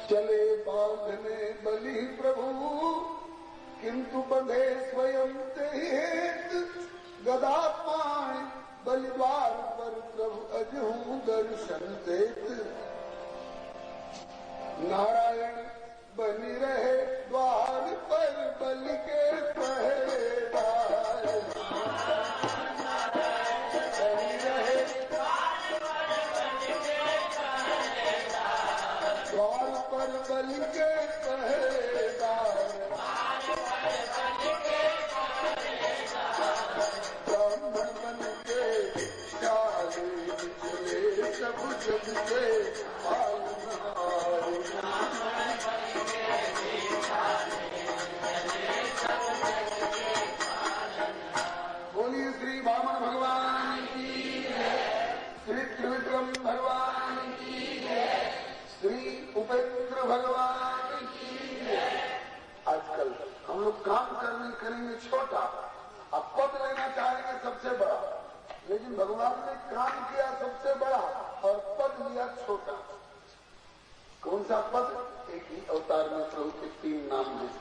चले बांधने बलि प्रभु, किंतु बंधे स्वयं ते हेत। गदा पाए बलिद्वार पर प्रभु अजहू दर्शन देत। नारायण बलि रहे द्वार पर बलि के पहरेदार। बलि रहे द्वार पर बलि के पहरेदार। ब्राह्मण बन के चाले निकले सब जग से पालनहार। बोलिए श्री वामन भगवान की, श्री त्रिविक्रम भगवान की, श्री उपेंद्र भगवान की। आजकल हम लोग काम करने करेंगे छोटा, अब पद लेना चाहेंगे सबसे बड़ा, लेकिन भगवान ने काम किया सबसे बड़ा और पद लिया छोटा। कौन सा पद? एक ही अवतार में प्रभु के 3 नाम हैं।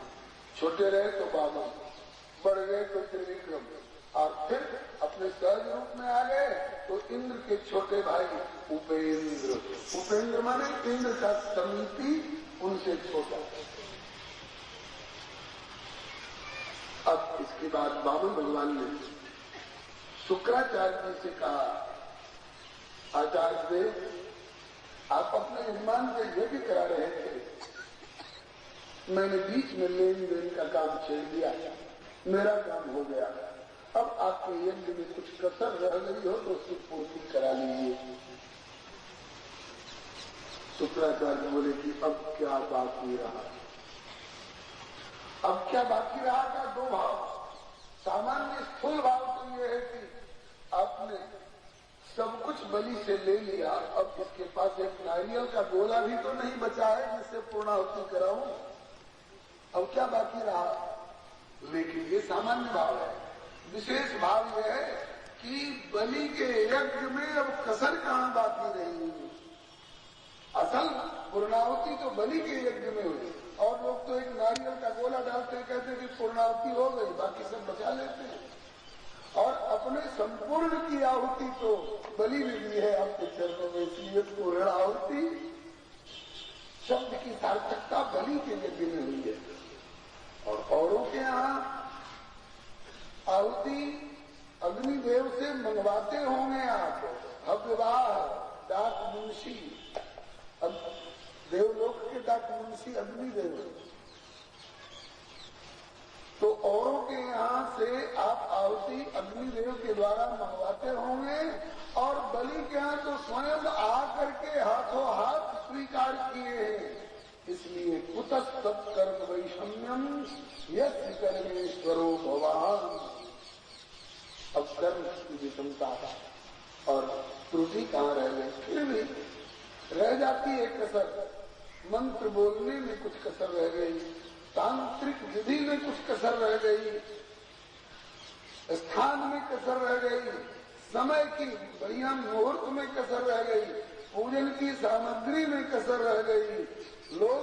छोटे रहे तो वामन, बढ़ गए तो त्रिविक्रम, और फिर अपने सहज रूप में आ गए तो इंद्र के छोटे भाई उपेंद्र। उपेंद्र माने इंद्र का समीपी, उनसे छोटा। अब इसके बाद वामन भगवान ने शुक्राचार्य जी से कहा, आचार्य देव आप अपने यजमान से यज्ञ करा रहे थे, मैंने बीच में लेन देन का काम छेड़ दिया, मेरा काम हो गया। अब आपके यज्ञ में कुछ कसर रह गई हो तो उसकी पूर्ति करा लीजिए। शुक्राचार्य बोले कि अब क्या बाकी रहा? अब क्या बाकी रहा का 2 भाव। सामान्य स्थूल भाव तो ये है कि आपने सब कुछ बलि से ले लिया, अब इसके पास एक नारियल का गोला भी तो नहीं बचा है जिससे पूर्णाहुति कराऊं। अब क्या बाकी रहा? लेकिन ये सामान्य भाव है। विशेष भाव यह है कि बलि के यज्ञ में अब कसर कहां बाकी रही। असल पूर्णाहुति तो बलि के यज्ञ में हुई, और लोग तो एक नारियल का गोला डालते कहते कि पूर्णाहुति हो गई, बाकी सब बचा लेते हैं। और अपने संपूर्ण की आहुति तो बलि में दी है आपके चरणों में, इसलिए पूर्णाहुति शब्द की सार्थकता बलि के यज्ञ में हुई है। और औरों के यहाँ आहुति अग्निदेव से मंगवाते होंगे आप, हव्यवाह, डाक मुंशी, देवलोक के डाक मुंशी अग्निदेव। तो औरों के यहाँ से आप आहुति अग्निदेव के द्वारा मंगवाते होंगे, और बलि के यहाँ तो स्वयं आकर के हाथों हाथ स्वीकार किए हैं। इसलिए कुतस्तत्कर्म वैषम्यम यस्य कर्मेश्वरो भवान। अब कर्म की विषमता और त्रुटि कहाँ रह गई? फिर भी रह जाती है कसर। मंत्र बोलने में कुछ कसर रह गई, तांत्रिक विधि में कुछ कसर रह गई, स्थान में कसर रह गई, समय की बढ़िया मुहूर्त में कसर रह गई, पूजन की सामग्री में कसर रह गई। लोग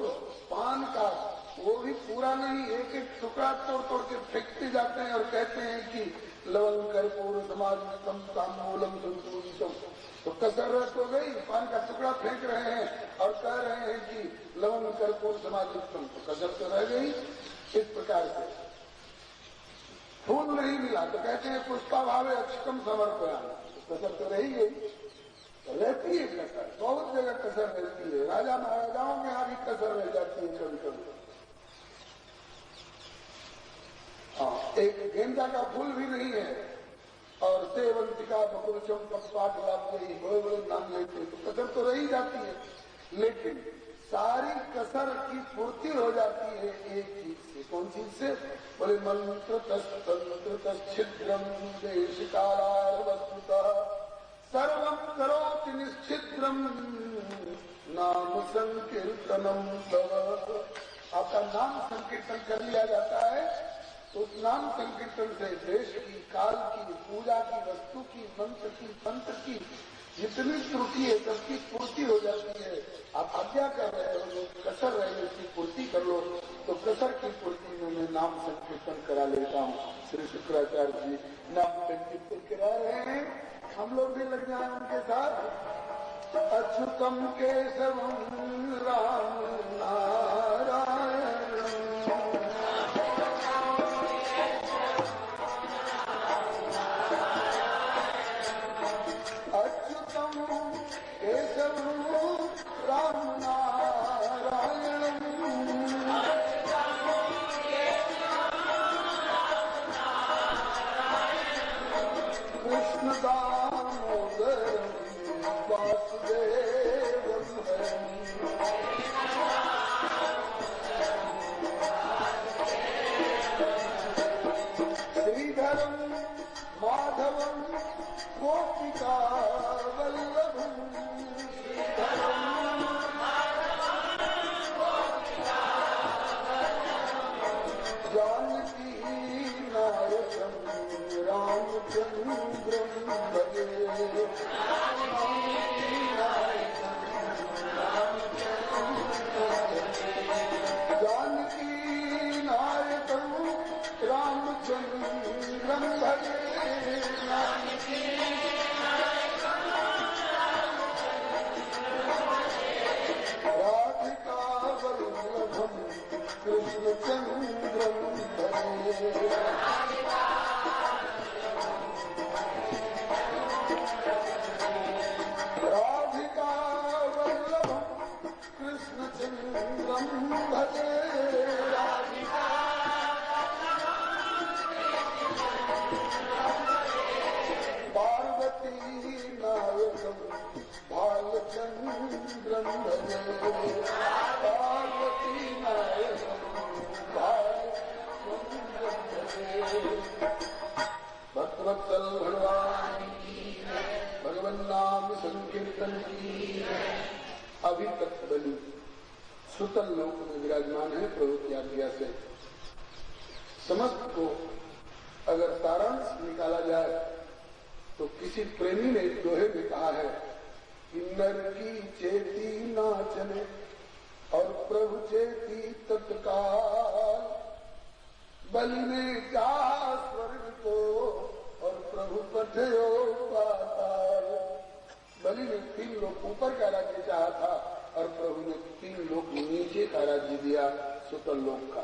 पान का वो भी पूरा नहीं, एक एक टुकड़ा तोड़ तोड़ के फेंकते जाते हैं और कहते हैं कि लवण कर्पूर समाजितम ताम्बूलम संतूलितम। तो कसर रह तो गई, पान का टुकड़ा फेंक रहे हैं और कह रहे हैं कि लवण कर्पूर समाजितम, तो कसर तो रह गई। इस प्रकार से फूल नहीं मिला तो कहते हैं पुष्पा भावे अक्षतम समर्पयामि, तो कसर तो रही गई। रहती है कसर, बहुत जगह कसर रहती है। राजा महाराजाओं में यहाँ भी कसर रह जाती है कभी कभी। एक गेंदा का फूल भी नहीं है, और सेवंतिका बकुल चंपक पाठ लाते ही बड़े नाम लेते, तो कसर तो रही जाती है। लेकिन सारी कसर की पूर्ति हो जाती है एक चीज से। कौन चीज से? बोले मंत्र तंत्र तच्छिद्रम देश कालार वस्तुतः सर्वं करोति निश्चिद्रम नाम संकीर्तनम तव। आपका नाम संकीर्तन कर लिया जाता है तो उस नाम संकीर्तन से देश की, काल की, पूजा की, वस्तु की, मंत्र की, तंत्र की जितनी त्रुटि है सबकी पूर्ति हो जाती है। आप आज्ञा कर रहे हो, लोग कसर करा लेता हूँ। श्री शुक्राचार्य जी नाम संकीर्तन करा रहे हैं, हम लोग भी लग जाए उनके साथ। अच्युतम केशवम राम नारायण, अच्युतम केशवम राम नारायण, कृष्ण दामोदर वासुदेव श्रीधरम माधवम गोपिका वल्लभम, जानकी नायकम रामचंद्रम भजे, जानकी नायकम रामचंद्रम भजे, राधिका वल्लभम कृष्णचंद्रम भजे, राधिका वल्लभम कृष्णचंद्रम भजे, पार्वती नायकम भालचंद्रम भजे, पार्वती नायकम भालचंद्रम भजे। भक्तवत्सल भगवान भगवान नाम संकीर्तन की। अभी तक बलि सुतल लोक में विराजमान है प्रभु की आज्ञा से। समस्त को अगर सारांश निकाला जाए तो किसी प्रेमी ने दोहे में कहा है कि नर की चेती ना चले और प्रभु चेती तत्काल, बलि ने चाहा स्वर्ग को और प्रभु पठयो पाताल। बलि ने 3 लोग ऊपर का राज्य चाहा था और प्रभु ने 3 लोग नीचे का राज्य दिया, सुतल लोक का।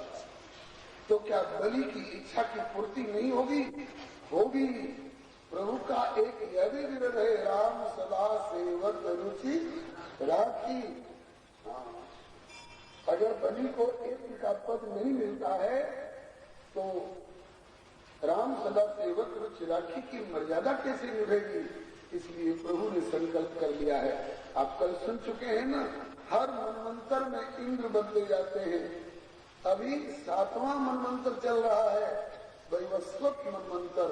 तो क्या बलि की इच्छा की पूर्ति नहीं होगी? होगी। प्रभु का एक यह भी विरध है, राम सदा सेवक रुचि राखी। अगर बलि को एक का पद नहीं मिलता है तो राम सदा सेवक रुचि राखी की मर्यादा कैसे निभेगी? इसलिए प्रभु ने संकल्प कर लिया है। आप कल सुन चुके हैं ना, हर मनवंतर में इंद्र बदले जाते हैं। अभी 7वां मनवंतर चल रहा है, वैवस्वत मनवंतर।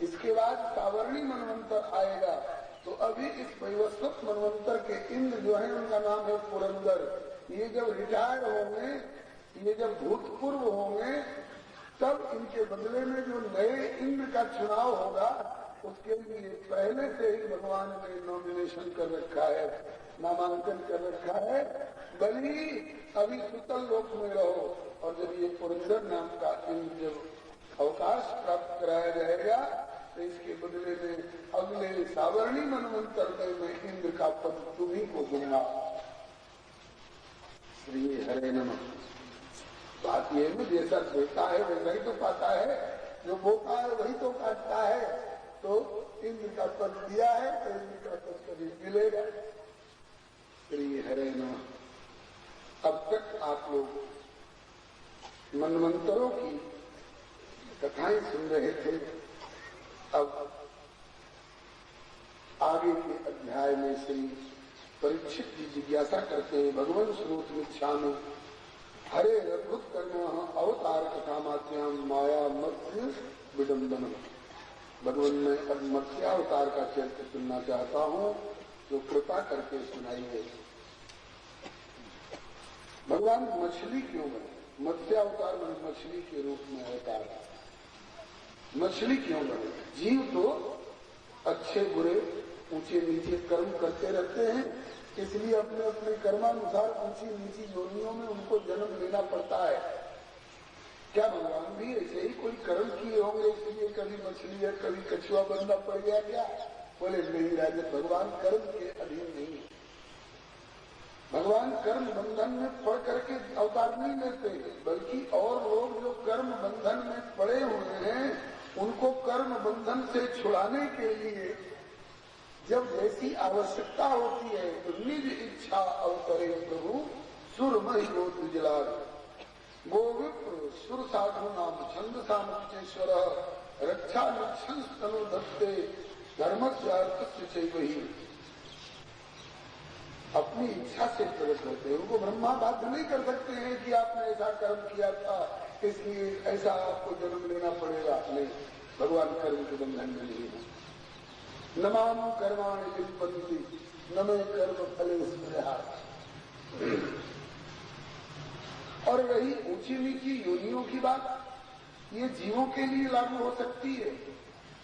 इसके बाद सावर्णी मनवंतर आएगा। तो अभी इस वैवस्वत मनवंतर के इंद्र जो है उनका नाम है पुरंदर। ये जब रिटायर होंगे, ये जब भूतपूर्व होंगे, तब इनके बदले में जो नए इंद्र का चुनाव होगा उसके लिए पहले से ही भगवान ने नॉमिनेशन कर रखा है, नामांकन कर रखा है। बलि अभी सुतल लोक में रहो और जब ये पुरंदर नाम का इंद्र जब अवकाश प्राप्त कराया जाएगा तो इसके बदले में अगले सावर्णी मनवंतर में मैं इंद्र का पद तुम्हीं को दूंगा। श्री हरे नमः। बात ये है, जैसा देता है वैसा ही तो पाता है, जो बोता है वही तो काटता है। तो इंद्र का पद दिया है तो इंद्र का पद कभी मिलेगा। श्री हरे नमः। अब तक आप लोग मनवंतरों की कथाएं सुन रहे थे। अब आगे के अध्याय में श्री परीक्षित की जिज्ञासा करते हैं, भगवान श्रोतमिच्छामि हरे अद्भुत कर्म अवतार कथा मात्याम माया मत्स्य विडम्बनम। भगवान मैं अब मत्स्यावतार का चरित्र सुनना चाहता हूँ, जो कृपा करके सुनाइए। भगवान मछली क्यों बने? मत्स्यावतार में मछली के रूप में अवतार। मछली क्यों बने? जीव तो अच्छे बुरे ऊंचे नीचे कर्म करते रहते हैं, इसलिए अपने अपने कर्मानुसार ऊंची नीची योनियों में उनको जन्म लेना पड़ता है। क्या भगवान भी ऐसे ही कोई कर्म किए होंगे इसलिए कभी मछली या कभी कछुआ बनना पड़ गया क्या? बोले नहीं राजन, भगवान कर्म के अधीन नहीं है। भगवान कर्म बंधन में पड़ करके अवतार नहीं लेते, बल्कि और लोग जो कर्म बंधन में पड़े हुए हैं उनको कर्म बंधन से छुड़ाने के लिए जब जैसी आवश्यकता होती है तो निज इच्छा अवतरे प्रभु सुरमय गोत्र गोविप्र सुर साधु नाम छंद सामचेश्वर रक्षा लक्षण तनु दत्ते धर्मस्यार्थ वही अपनी इच्छा से प्रकट होते हैं। उनको ब्रह्मा बाध्य नहीं कर सकते हैं कि आपने ऐसा कर्म किया था इसलिए ऐसा आपको जन्म लेना पड़ेगा। नहीं, भगवान कर्म के बंधन में नहीं है। नमाम कर्माणि लिप्पन्ति न मे कर्म फले स्मृहा। और रही ऊंची नीची योनियों की बात, ये जीवों के लिए लागू हो सकती है।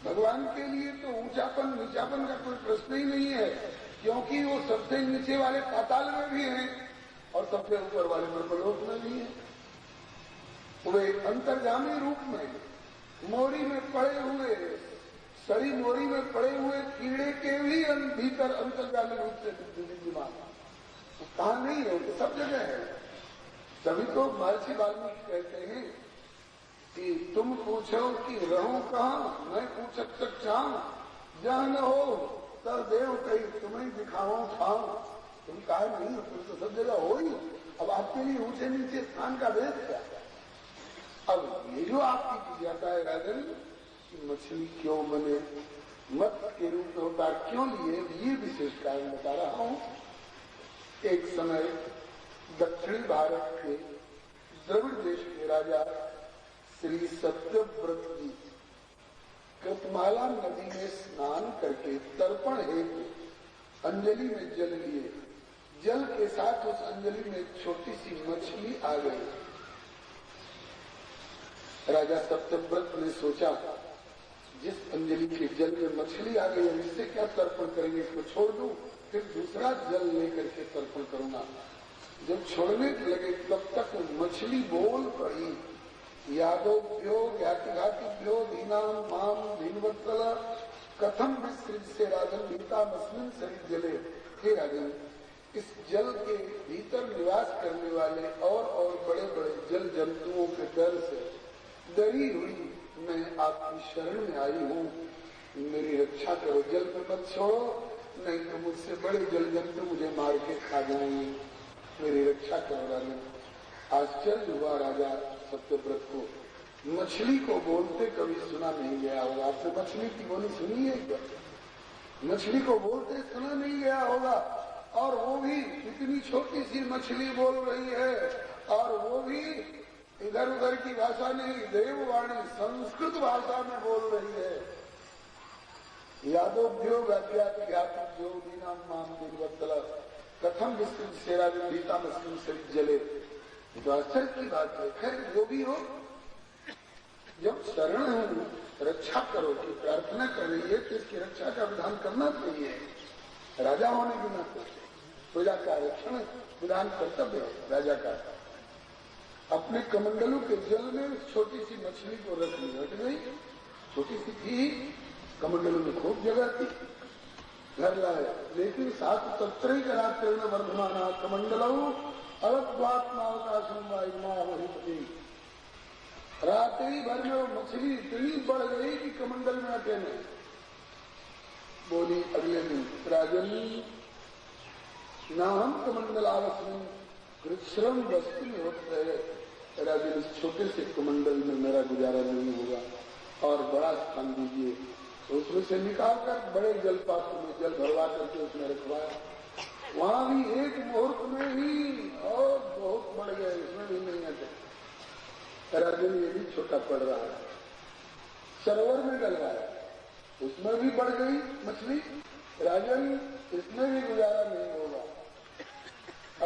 भगवान के लिए तो ऊंचापन नीचापन का कोई प्रश्न ही नहीं है, क्योंकि वो सबसे नीचे वाले पाताल में भी हैं और सबसे ऊपर वाले ब्रह्मलोक में भी हैं। वे अंतर्गामी रूप में मोरी में पड़े हुए, सड़ी मोरी में पड़े हुए कीड़े के भी भीतर अंतर्गामी रूप से विद्यमान कहाँ नहीं है, तो सब जगह है। तभी तो महर्षि वाल्मीकि कहते हैं कि तुम पूछो कि रहूं कहाँ, मैं पूछत तक चाहूं, जहाँ न हो तर देव कही तुम्हें दिखाओ ठाऊं। तुम कहा नहीं हो, तुम तो सब जगह हो ही। अब आपके लिए ऊंचे नीचे स्थान का भेद क्या? अब ये जो आपकी जिज्ञासा है राजन कि मछली क्यों बने, मत्स्य के रूप में अवतार क्यों लिए, ये विशेष कारण बता रहा हूं। एक समय दक्षिणी भारत के द्रविड़ देश के राजा श्री सत्यव्रत जी कृतमाला नदी में स्नान करके तर्पण हेतु अंजलि में जल लिए। जल के साथ उस अंजलि में एक छोटी सी मछली आ गई। राजा सत्यव्रत ने सोचा जिस अंजलि के जल में मछली आ गई है इससे क्या तर्पण करेंगे, इसको छोड़ दूं, फिर दूसरा जल लेकर के तर्पण करूंगा। जब छोड़ने लगे तब तक मछली बोल पड़ी, यादोभ्यो ज्ञातिघातिभ्यो दीनाम माम दीनवत्सल कथम विसृज से राजन गीता मस्मिन सरित जले। हे राजन, इस जल के भीतर निवास करने वाले और बड़े बड़े जल जंतुओं के डर से डरी हुई मैं आपकी शरण में आई हूँ, मेरी रक्षा करो, जल में मत छोड़ो, नहीं तो मुझसे बड़े जल जंतु मुझे मार के खा जाएंगे, मेरी रक्षा करो राजन। आश्चर्य हुआ राजा सत्यव्रत को, मछली को बोलते कभी सुना नहीं गया होगा। आपने मछली की बोली सुनी है क्या? मछली को बोलते सुना नहीं गया होगा, और वो भी इतनी छोटी सी मछली बोल रही है, और वो भी इधर उधर की भाषा नहीं, देववाणी संस्कृत भाषा में बोल रही है। यादोभ्यो ज्ञातिभ्यो दीनाम माम दीनवत्सल कथम विस्तृत सेरा गीता मस्लिम शरीर जले। तो आश्चर्य की बात है। खैर जो भी हो, जब शरण रक्षा करो की प्रार्थना कर रही है तो इसकी रक्षा का विधान करना चाहिए। राजा होने के नाते प्रजा का रक्षण विधान कर्तव्य है राजा का। अपने कमंडलों के जल में छोटी सी मछली को रख ली, हट गई, छोटी सी थी, कमंडलों में खूब जगह थी, घर लाए, लेकिन सात तत्व रात्रि में वर्धमाना कमंडलऊ अलगात्मावकाशम वही। रात्रि भर में वो मछली इतनी बढ़ गई कि कमंडल में अकेले बोली अगले दिन राजन न हम कमंडल आवश्यम कृष्ण वस्तु में होता है। राजन इस छोटे से कमंडल में मेरा गुजारा नहीं होगा और बड़ा स्थान दीजिए। उसमें से निकाल कर बड़े जल पात्र में जल भरवा करके उसमें रखवाया। वहां भी एक मुहूर्त में ही और बहुत बढ़ गए, इसमें भी नहीं आते। राजन ये भी छोटा पड़ रहा है, सरोवर में डलवाया, उसमें भी बढ़ गई मछली। राजन इसमें भी गुजारा नहीं होगा।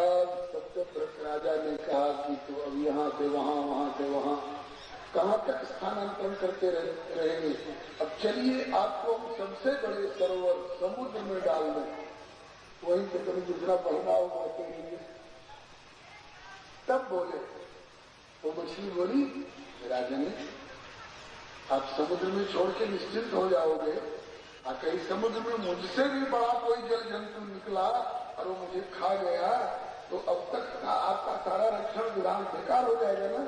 अब सत्यव्रत राजा ने कहा कि तो अब यहाँ से वहां, वहां से वहां कहाँ तक स्थानांतरण करते रहेंगे। अब चलिए आपको सबसे बड़े सरोवर समुद्र में डाल दें, वहीं से कभी दूसरा बढ़ना होगा करेंगे। तब बोले वो मछली बोली, राजन आप समुद्र में छोड़ के निश्चिंत हो जाओगे, कहीं समुद्र में मुझसे भी बड़ा कोई जल जंतु निकला और वो मुझे खा गया तो अब तक का आपका सारा रक्षण विधान बेकार हो जाएगा ना।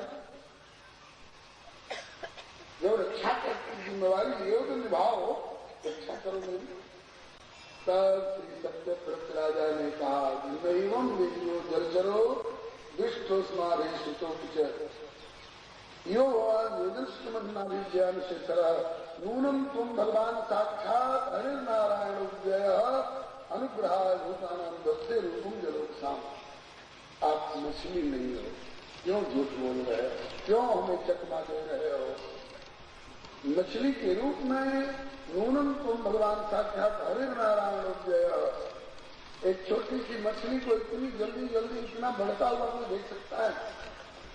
जो रक्षा करने की जिम्मेवारी लियो तो निभाओ, रक्षा करो मेरी। तब श्री सत्यव्रत राजा ने कहा, एवं विष्णु जर्जरो विष्ठोस्मादेशुतो यो युधिष्ठिमन्नाभिज्ञान से नूनम तुम भगवान साक्षात हरिनारायण उज्जय अनुग्रह भूतानाम भक्ति रूपम जलोत्साम। आप मछली नहीं हो, क्यों झूठ बोल रहे हो, क्यों हमें चकमा दे रहे हो? मछली के रूप में नूनम तुम भगवान साक्षात हरिनारायण उज्जय। एक छोटी सी मछली को इतनी जल्दी जल्दी इतना बढ़ता हुआ कोई देख सकता है?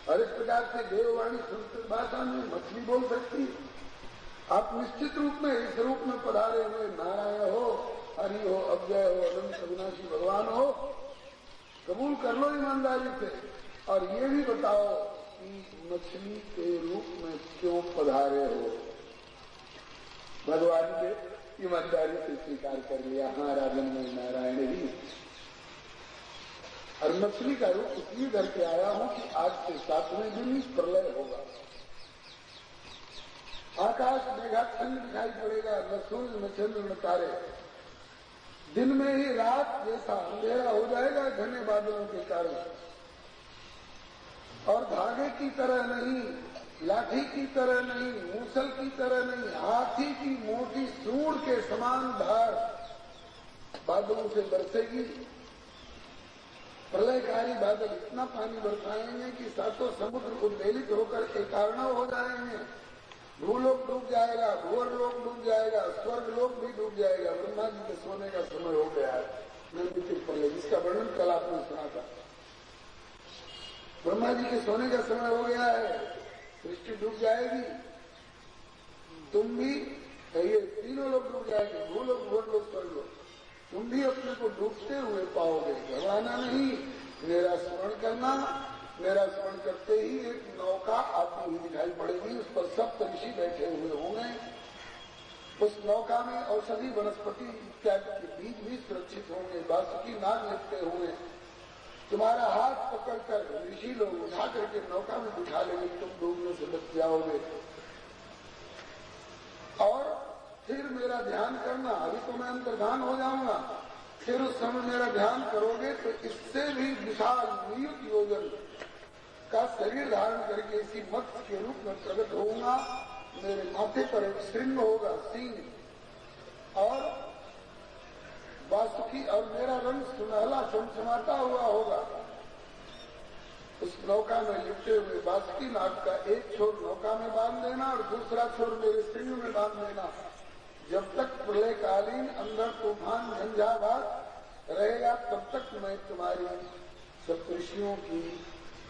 और इस प्रकार से देववाणी संस्कृत भाषा में मछली बोल सकती। आप निश्चित रूप में इस रूप में पधारे हुए नारायण हो, हरि हो, अव्यय हो, अनंत अविनाशी भगवान हो, कबूल कर लो ईमानदारी से। और ये भी बताओ कि मछली के रूप में क्यों पधारे हो? भगवान ने ईमानदारी से स्वीकार कर लिया, हाँ राजन में नारायण ही। और मछली का रूप इसलिए करके आया हूं कि आज से 7वें दिन प्रलय होगा। आकाश मेघाच्छन्न दिखाई पड़ेगा, न सूर्य न चंद्र न तारे। दिन में ही रात जैसा अंधेरा हो जाएगा घने बादलों के कारण। और धागे की तरह नहीं, लाठी की तरह नहीं, मूसल की तरह नहीं, हाथी की मोटी सूंड के समान धार बादलों से बरसेगी। प्रलयकारी बादल इतना पानी बरसाएंगे कि सातों समुद्र उद्वेलित होकर एकार्णव हो जाएंगे। भूलोक डूब जाएगा, भूवर लोक डूब जाएगा, स्वर्ग लोक भी डूब जाएगा। ब्रह्मा जी के सोने का समय हो गया है। नंदित प्रलय जिसका वर्णन कल आपने सुना था। ब्रह्मा जी के सोने का समय हो गया है, सृष्टि डूब जाएगी। तुम भी, ये तीनों लोग डूब जाएंगे, भूलोक भूवर लोक स्वर्ग लोक। तुम भी अपने को डूबते हुए पाओगे। घबराना नहीं, मेरा स्मरण करना। मेरा स्मरण करते ही एक नौका आती हुई दिखाई पड़ेगी, उस पर सप्त ऋषि बैठे हुए होंगे। उस नौका में औषधि वनस्पति इत्यादि के बीज भी सुरक्षित होंगे, बासुकी नाग लगते होंगे। तुम्हारा हाथ पकड़कर ऋषि लोग उठा करके नौका में बिठा लेंगे, तुम डूबने से बच जाओगे। और फिर मेरा ध्यान करना। अभी तो मैं अंतर्धान हो जाऊंगा, फिर उस समय मेरा ध्यान करोगे तो इससे भी विशाल नियुत योजन का शरीर धारण करके इसी मत्स्य के रूप में प्रकट होऊंगा। मेरे माथे पर एक श्रृंग होगा, सिंह और वासुकी, और मेरा रंग सुनहला चमचमाता हुआ होगा। उस नौका में लिपटे हुए वासुकी नाग का एक छोर नौका में बांध देना और दूसरा छोर मेरे श्रृंग में बांध देना। जब तक प्रलयकालीन अंदर तूफान झंझावात रहेगा तब तक मैं तुम्हारी सप्तऋषियों की,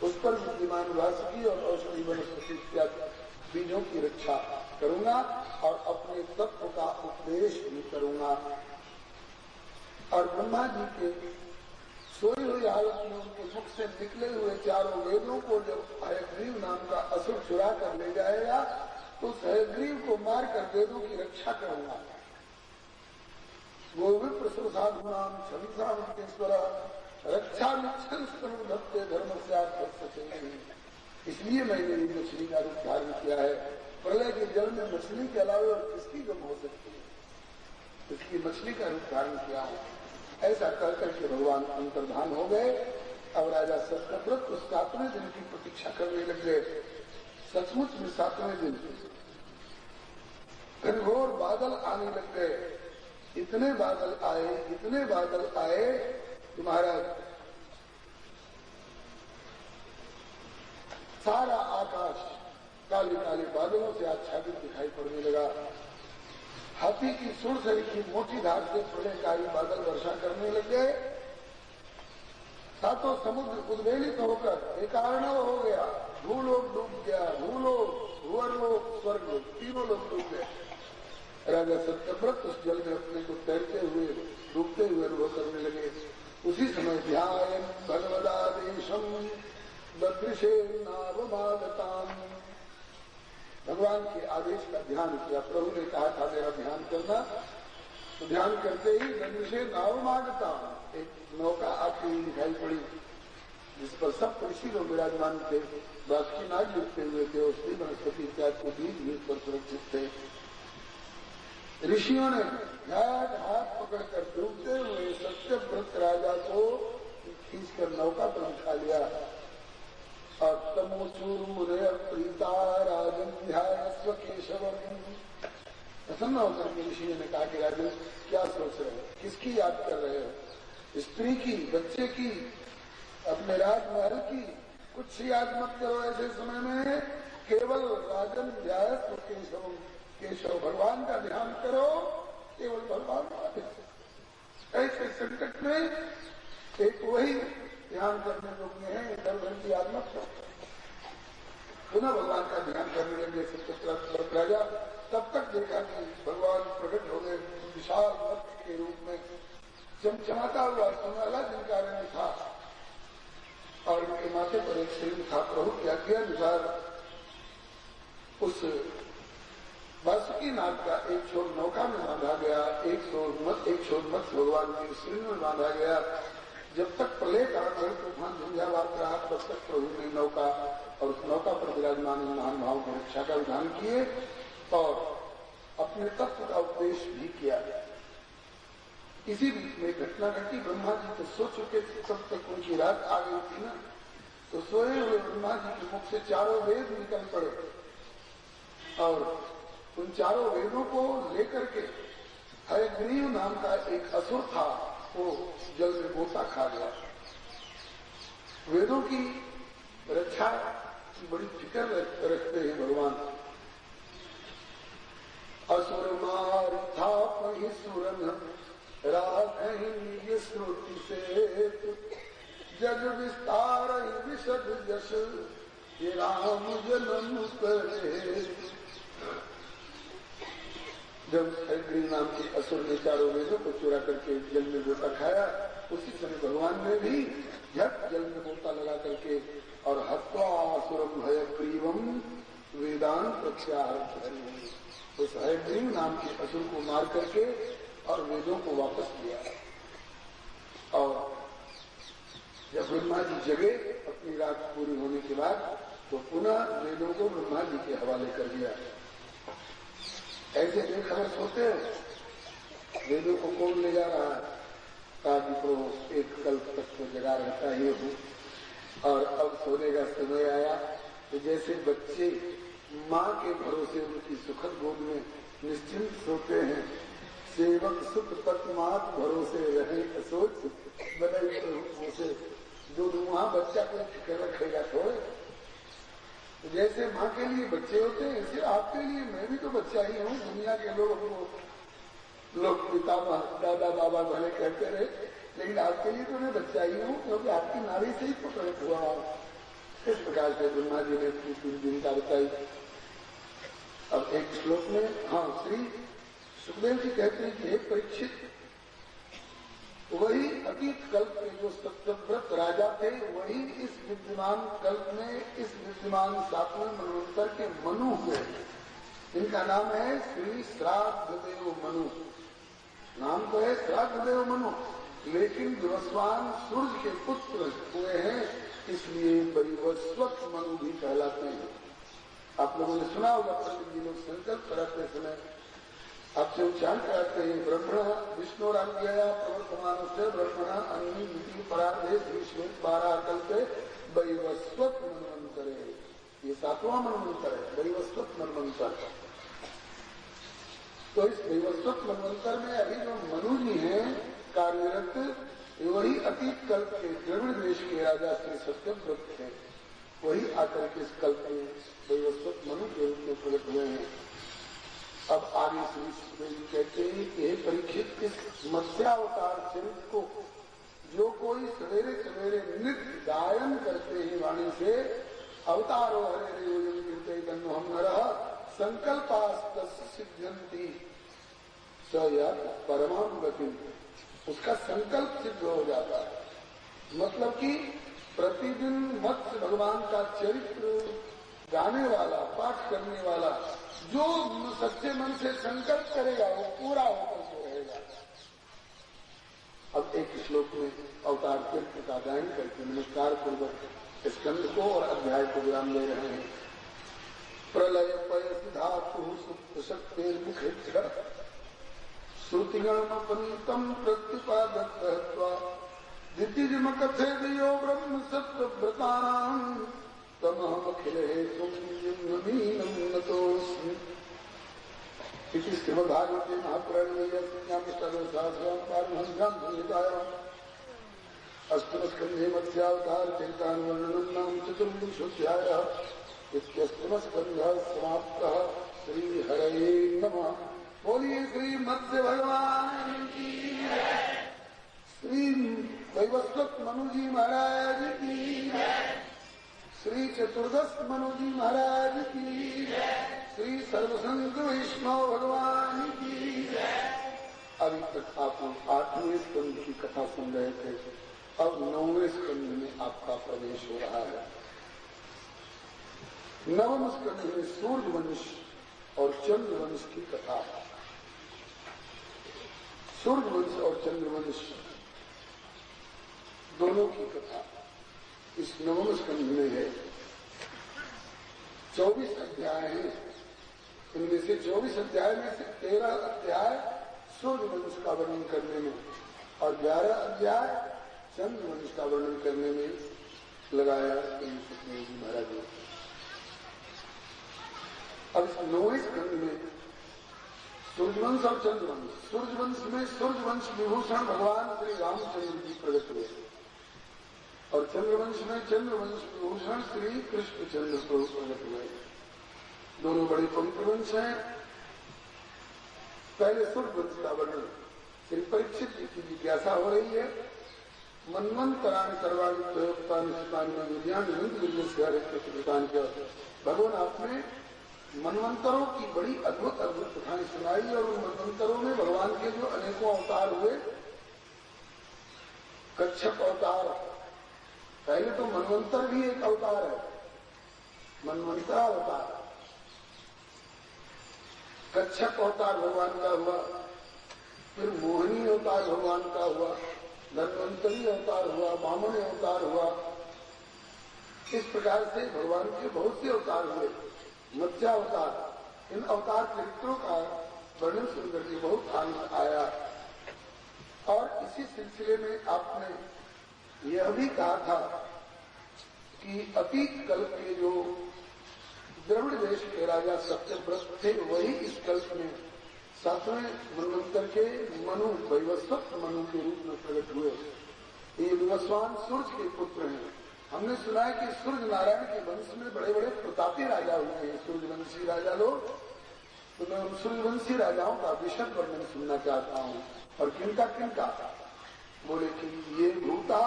उस पर विद्यमान वासुकी और औषधि वनस्पति इत्यादि बीजों की रक्षा करूंगा और अपने तत्व का उपदेश भी करूंगा। और ब्रह्मा जी के सोई हुई हालत में उनके मुख से निकले हुए चारों वेदों को जब हयग्रीव नाम का असुर चुरा कर ले जाएगा तो उस हयग्रीव को मारकर वेदों की रक्षा करूंगा। गोविप्र साधुनाम छविश्वर रक्षा धत्ते धर्म से। इसलिए मैंने ये मछली का रूप धारण किया है। प्रलय के जल में मछली के अलावा और किसकी गम हो सकती है? इसलिए मछली का रूप धारण किया है। ऐसा कर करके भगवान अंतर्धान हो गए। अब राजा सत्यव्रत उस 7वें दिन की प्रतीक्षा करने लग गए। सचमुच में 7वें दिन घनघोर बादल आने लग गए। इतने बादल आए, इतने बादल आए कि महाराज सारा आकाश काले काले बादलों से आच्छादित दिखाई पड़ने लगा। हाथी की सुर सरीखी मोटी धार से प्रलयकारी बादल वर्षा करने लग गए। सातों समुद्र उद्वेलित होकर एकार्णव हो गया। भूलोक डूब गया, भूलोक, भूवर्लोक, स्वर्गलोक, तीनों लोग डूब गए। राजा सत्यव्रत उस जल में अपने को तैरते हुए, डूबते हुए अनुभव करने लगे। उसी समय ध्यान भगवदादेशम ददृशे नावमागताम। भगवान के आदेश का ध्यान किया। प्रभु ने कहा था मेरा ध्यान करना, तो ध्यान करते ही ददृशे नावमागताम, एक नौका आती हुई दिखाई पड़ी जिस पर सब ऋषि लोग विराजमान थे। बासुकी नाग लिखते हुए थे, उसकी वनस्पति इत्यादि के बीज भी पर सुरक्षित थे। ऋषियों ने हाथ पकड़कर डूबते हुए सत्यव्रत राजा को खींचकर नौका पर उठा लिया। और तमोचूर मुने प्रीता राजन ध्यायस्व केशव। प्रसन्न होकर के ऋषियों ने कहा कि राजन क्या सोच रहे हो, किसकी याद कर रहे हो? स्त्री की, बच्चे की, अपने राजमहल की कुछ याद मत करो ऐसे समय में। केवल राजन ध्यायस्व केशव, केशव भगवान का ध्यान करो, केवल भगवान का। ऐसे संकट में एक वही ध्यान करने योग्य है, इधर उधर की याद मत करो। पुनः भगवान का ध्यान करने लगे सत्यव्रत राजा। तब तक देखा कि भगवान प्रकट हो गए विशाल वक्र के रूप में, चमचमाता हुआ सुनहला जिनका रंग था, और उनके माथे पर एक सिंह था। प्रभु की आज्ञानुसार उस बासुकी नाग का एक छोर नौका में बांधा गया, एक छोर मत्स्य भगवान के सिंह में बांधा गया। जब तक प्रलय काल में तूफान झंझावात रहा, तब तक प्रभु ने नौका और उस नौका पर विराजमान महानुभाव की रक्षा का विधान किए और अपने तत्व का उपदेश भी किया। इसी बीच में घटना घटी। ब्रह्मा जी तो सो चुके थे, तब तक उनकी रात आ गई थी ना, तो सोए हुए ब्रह्मा जी के मुख से चारों वेद निकल पड़े और उन चारों वेदों को लेकर के हयग्रीव नाम का एक असुर था, वो जल में गोता खा गया। वेदों की रक्षा की बड़ी फिक्र रखते हैं भगवान। असुर मार था पही सुरन राघी श्रुति से, जग विस्तार विशद जस ये राम जन्म करे। जब हयग्रीव नाम के असुर ने चारों वेदों को चुरा करके जल में गोता खाया, उसी समय भगवान ने भी झट जल में गोता लगा करके और हत्वा असुरम हयग्रीवम वेदान प्रत्याहार, उस हयग्रीव नाम के असुर को मार करके और वेदों को वापस किया। और जब ब्रह्मा जी जगे अपनी रात पूरी होने के बाद, तो पुनः वेदों को ब्रह्मा जी के हवाले कर दिया। ऐसे बेखबर सोते हो, वेदों को कौन ले जा रहा है? ताकि तो एक कल्प तक तो जगा रहता ही हूँ, और अब सोने का समय आया। तो जैसे बच्चे माँ के भरोसे उनकी सुखद गोद में निश्चिंत सोते हैं, सेवक सुख तत्मात भरोसे रहे सोच बदल से दूध वहां बच्चा कोई फिक्र रखेगा थोड़े। जैसे माँ के लिए बच्चे होते हैं, ऐसे आपके लिए मैं भी तो बच्चा ही हूँ। दुनिया के लोग पितामह दादा बाबा भले कहते रहे, लेकिन आपके लिए तो मैं बच्चा ही हूँ, क्योंकि आपकी नारी से ही तो प्रकट हुआ। इस प्रकार से ब्रह्मा जी ने तीन दिन का बताई। अब एक श्लोक में श्री सुखदेव जी कहते हैं कि हे परीक्षित, वही अतीत कल्प के जो सत्यव्रत राजा थे, वही इस विद्यमान कल्प में इस विद्यमान 7वें मनवंतर के मनु हुए। इनका नाम है श्री श्राद्धदेव मनु। नाम तो है श्राद्धदेव मनु, लेकिन विवस्वान सूर्य के पुत्र हुए हैं, इसलिए वैवस्वत मनु भी कहलाते हैं। आप लोगों ने सुना होगा, पंडित जी लोग संकल्प कराते समय आपसे उच्चारण कराते हैं, ब्रह्मण विष्णु राज्ञया प्रवर्तमान से ब्रह्मण अन्य पराधे श्री 12 कल्पे वैवस्वत मनवंतरे। ये 7वां मनवंतर है, वैवस्वत मनवंतर। तो इस वैवस्वत मनवंतर में अभी जो मनु जी हैं कार्यरत, वही अतीत कल्प के द्रविड़ देश के राजा श्री सत्यव्रत थे। वही आकर के इस कल्प में वैवस्वत मनु के रूप में प्रकट हुए हैं। अब आगे श्री कहते हैं कि परीक्षित, इस मत्स्यावतार चरित्र को जो कोई सवेरे सवेरे नित्य गायन करते हैं वाणी से, अवतारो हरे योजन हम नरः संकल्पास्तस्य सिद्ध्यन्ति स यत् परमां गतिम्, उसका संकल्प सिद्ध हो जाता है। मतलब कि प्रतिदिन मत्स्य भगवान का चरित्र गाने वाला, पाठ करने वाला, जो सच्चे मन से संकल्प करेगा वो पूरा होकर के रहेगा। अब एक श्लोक में अवतार चरित्र का गायन करके नमस्कार पूर्वक स्कंद को और अध्याय को विराम ले रहे हैं। प्रलय पयसि धातु सुप्त शक्तिर्मुखे श्रुतिगणमपनीतम प्रत्युपादत्वा दितिजमकथेदयो ब्रह्म सत्वव्रतानां तमहमखिल हेतुं युग्ममीनं नतोऽस्मि। इति श्रीमद्भागवते महापुराणे संहितायां पारमहंस्यां अष्टमस्कन्धे मत्स्यावतार चरितानुवर्णनं नाम चतुर्विंशोऽध्यायः। इत्यष्टमस्कन्धः समाप्तः। श्रीहरये नमः। बोलिए श्री मत्स्य भगवान की, श्री वैवस्वत मनु जी महाराज की, श्री चतुर्दश मनु जी महाराज की, श्री सर्वसंग वैष्णव भगवान की। अभी तक आप 8वें स्कंद की कथा सुन रहे थे, अब 9वें स्कंद में आपका प्रवेश हो रहा है। 9वें स्कंद में सूर्यवंश और चंद्रवंश की कथा। सूर्यवंश और चंद्रवंश दोनों की कथा इस 9वें स्कंद में है। 24 अध्याय हैं। इनमें से 24 अध्याय में से 13 अध्याय सूर्यवंश का वर्णन करने में और 11 अध्याय चंद्रवंश का वर्णन करने में लगाया सुखदेव जी महाराज ने। अब इस 9वें स्कंद में सूर्यवंश और चंद्रवंश। सूर्यवंश में सूर्यवंश विभूषण भगवान श्री रामचंद्र जी प्रकट हुए और चंद्रवंश में चंद्रवंश विभूषण श्री कृष्णचंद्र प्रकट हुए। दोनों बड़े पवित्र वंश हैं। पहले सूर्यवंश का वर्णन। श्री परीक्षित जी की जिज्ञासा हो रही है। मन्वंतराणि सर्वाणि प्रयोक्तानि सुतानि में विज्ञान भगवान आपने मनवंतरों की बड़ी अद्भुत अद्भुत कथाएं सुनाई और उन मनवंतरों में भगवान के जो अनेकों अवतार हुए, कच्छप अवतार, पहले तो मनवंतर भी एक अवतार है, मनवंतरा अवतार। कच्छप अवतार भगवान का हुआ, फिर मोहिनी अवतार भगवान का हुआ, धन्वंतरी अवतार हुआ, वामन अवतार हुआ। इस प्रकार से भगवान के बहुत से अवतार हुए। मत्स्यावतार, इन अवतार चरित्रों का वर्णन सुनकर के बहुत आनंद आया। और इसी सिलसिले में आपने यह भी कहा था कि अतीत कल्प के जो द्रविड़ देश के राजा सत्यव्रत थे, वही इस कल्प में 7वें मनवंतर के मनु, वैवस्वत मनु के रूप में प्रकट हुए। ये विवस्वान सूर्य के पुत्र हैं। हमने सुना है कि सूर्य नारायण के वंश में बड़े बड़े प्रतापी राजा हुए हैं, सूर्यवंशी राजा लोग। तो मैं उन सूर्यवंशी राजाओं का विशद वर्णन सुनना चाहता हूँ। और किनका किनका? बोले कि ये भूता,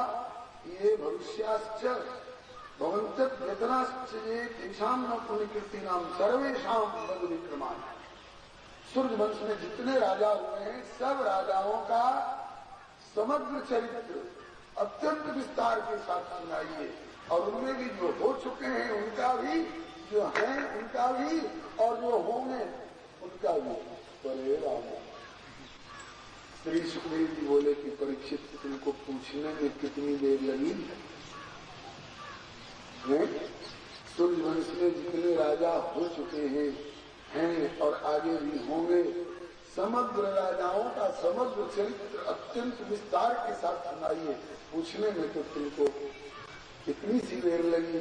ये भविष्याश्च भवंत वेतनाश्च ये तेषाम न पुण्यकीर्ति नाम सर्वेषाम बद विक्रमान। सूर्यवंश में जितने राजा हुए हैं, सब राजाओं का समग्र चरित्र अत्यंत विस्तार के साथ सुनाइए। और उनमें भी जो हो चुके हैं उनका भी, जो हैं उनका भी, और जो होंगे उनका भी। बड़े राम श्री सुखदेव जी बोले कि परीक्षित, तुमको पूछने में कितनी देर लगी? सूर्यवंश में जितने राजा हो चुके हैं और आगे भी होंगे, समग्र राजाओं का समग्र चरित्र अत्यंत विस्तार के साथ सुनाइए। पूछने में तो तुमको इतनी सी देर लगी,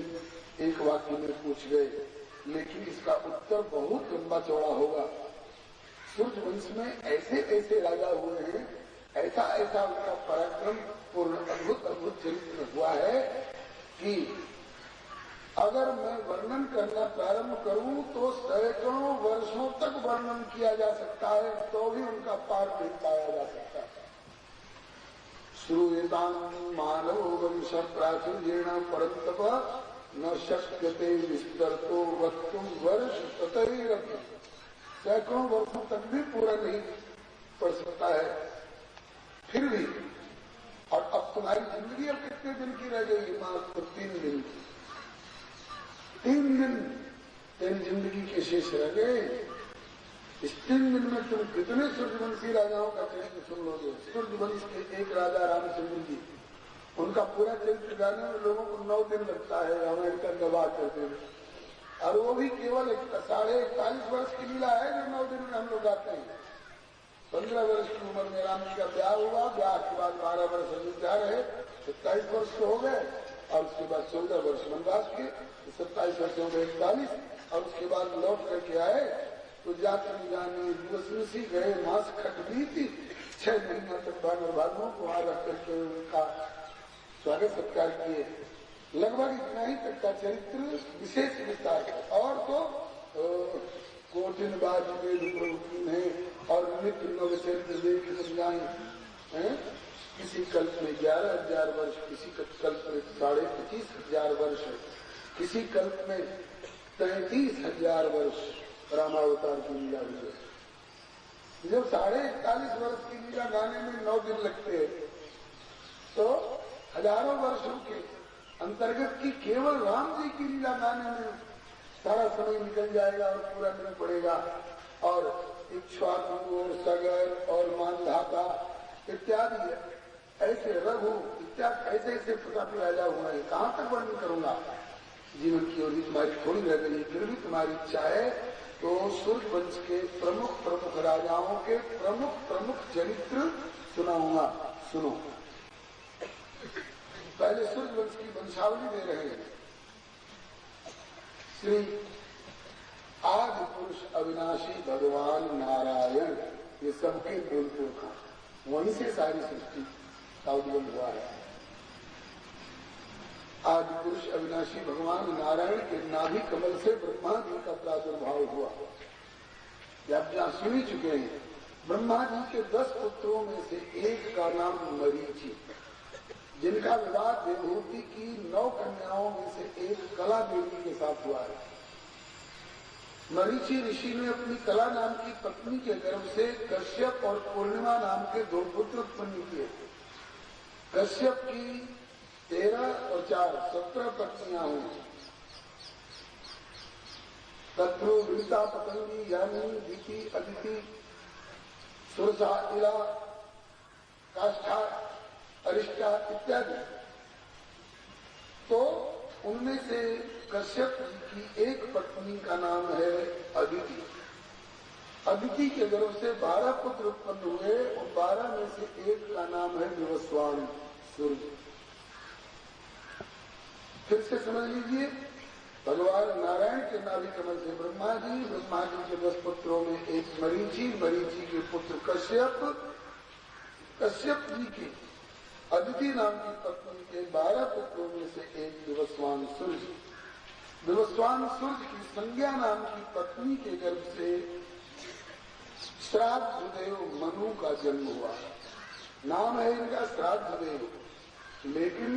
एक वाक्य में पूछ गए, लेकिन इसका उत्तर बहुत लंबा चौड़ा होगा। सूर्यवंश में ऐसे ऐसे राजा हुए हैं, ऐसा ऐसा उनका पराक्रम पूर्ण अद्भुत अद्भुत चरित्र हुआ है कि अगर मैं वर्णन करना प्रारंभ करूं तो सैकड़ों वर्षों तक वर्णन किया जा सकता है, तो भी उनका पार नहीं पाया जा सकता। श्रूयतां मानव वंश प्राचुर्येण परंतप न शक्यते विस्तरतो वक्तुं वर्ष ततैरपि। सैकड़ों वर्षों तक भी पूरा नहीं पड़ सकता है। फिर भी और अब तुम्हारी जिंदगी अब कितने दिन की रह गई? मात्र 3 दिन। 3 दिन तेरी जिंदगी के शेष रह गए। इस 3 दिन में तुम कितने सूर्यवंशी राजाओं का चरित्र सुन लोगे? सूर्यवंश के एक राजा रामचंद्र जी, उनका पूरा चरित्र गाने में लोगों को 9 दिन लगता है, रामायण का गवाह करते हुए। और वो भी केवल 41 वर्ष की लीला है जो 9 दिन में हम लोग गाते हैं। 15 वर्ष की उम्र में राम जी का ब्याह हुआ, ब्याह के बाद 12 वर्ष अयोध्या रहे, 27 वर्ष तो हो गए, और उसके बाद 14 वर्ष वनवास के, 27 वर्षों में 41, और उसके बाद लौट करके आए तो जाति जाने दिवस मिसी गए, मास खट बीती, 6 महीना तक बानर भागों को वहां रख करके उनका स्वागत सत्कार किए। लगभग इतना ही तक का चरित्र विशेष विस्तार है। और तो कोटिन बाज वेद प्रवृत्ति है और नित्य नव चरित्र देख समझाएं। किसी कल्प में 11,000 वर्ष, किसी कल्प में 25,500 वर्ष, किसी कल्प में 33,000 वर्ष रामावतार की लीला हुई है। जब 41 वर्ष की लीला गाने में 9 दिन लगते हैं, तो हजारों वर्षों के अंतर्गत की केवल राम जी की लीला गाने में सारा समय निकल जाएगा और पूरा दिन पड़ेगा। और इक्ष्वाकु और सगर और मानधाता इत्यादि ऐसे रघु इत्यादि ऐसे ऐसे प्रतापी राजा हुए हैं। कहाँ तक वर्णन करूंगा? जीवन की ओर तुम्हारी थोड़ी रह गई, फिर भी तुम्हारी इच्छा है तो सूर्यवंश के प्रमुख राजाओं के प्रमुख चरित्र सुनाऊंगा। सुनो, पहले सूर्यवंश की वंशावली दे रहे हैं। श्री आदि पुरुष अविनाशी भगवान नारायण, ये सबके मूल था, वहीं से सारी सृष्टि का उद्गम हुआ है। आदि पुरुष अविनाशी भगवान नारायण के नाभि कमल से ब्रह्मा जी का प्रादुर्भाव हुआ। आप जहां सुन ही चुके हैं, ब्रह्मा जी के 10 पुत्रों में से एक का नाम मरीचि, जिनका विवाह देवहूति की 9 कन्याओं में से एक कला देवी के साथ हुआ है। मरीचि ऋषि ने अपनी कला नाम की पत्नी के गर्भ से कश्यप और पूर्णिमा नाम के 2 पुत्र उत्पन्न किए। कश्यप की 13 और 4 17 पत्नियां हुई। तत्रो वृता पतंगी यानी दीति अदिति सुरसा इला काष्ठा अरिष्टा इत्यादि। तो उनमें से कश्यप जी की एक पत्नी का नाम है अदिति। अदिति के गर्भ से 12 पुत्र उत्पन्न हुए और 12 में से एक का नाम है विवस्वान सूर्य। फिर से समझ लीजिए, भगवान नारायण के नाभि कमल से ब्रह्मा जी के 10 पुत्रों में एक मरीचि के पुत्र कश्यप जी की अदिति नाम की पत्नी के 12 पुत्रों में से एक विवस्वान सूर्य। विवस्वान सूर्य की संज्ञा नाम की पत्नी के गर्भ से श्राद्धदेव मनु का जन्म हुआ। नाम है इनका श्राद्धदेव, लेकिन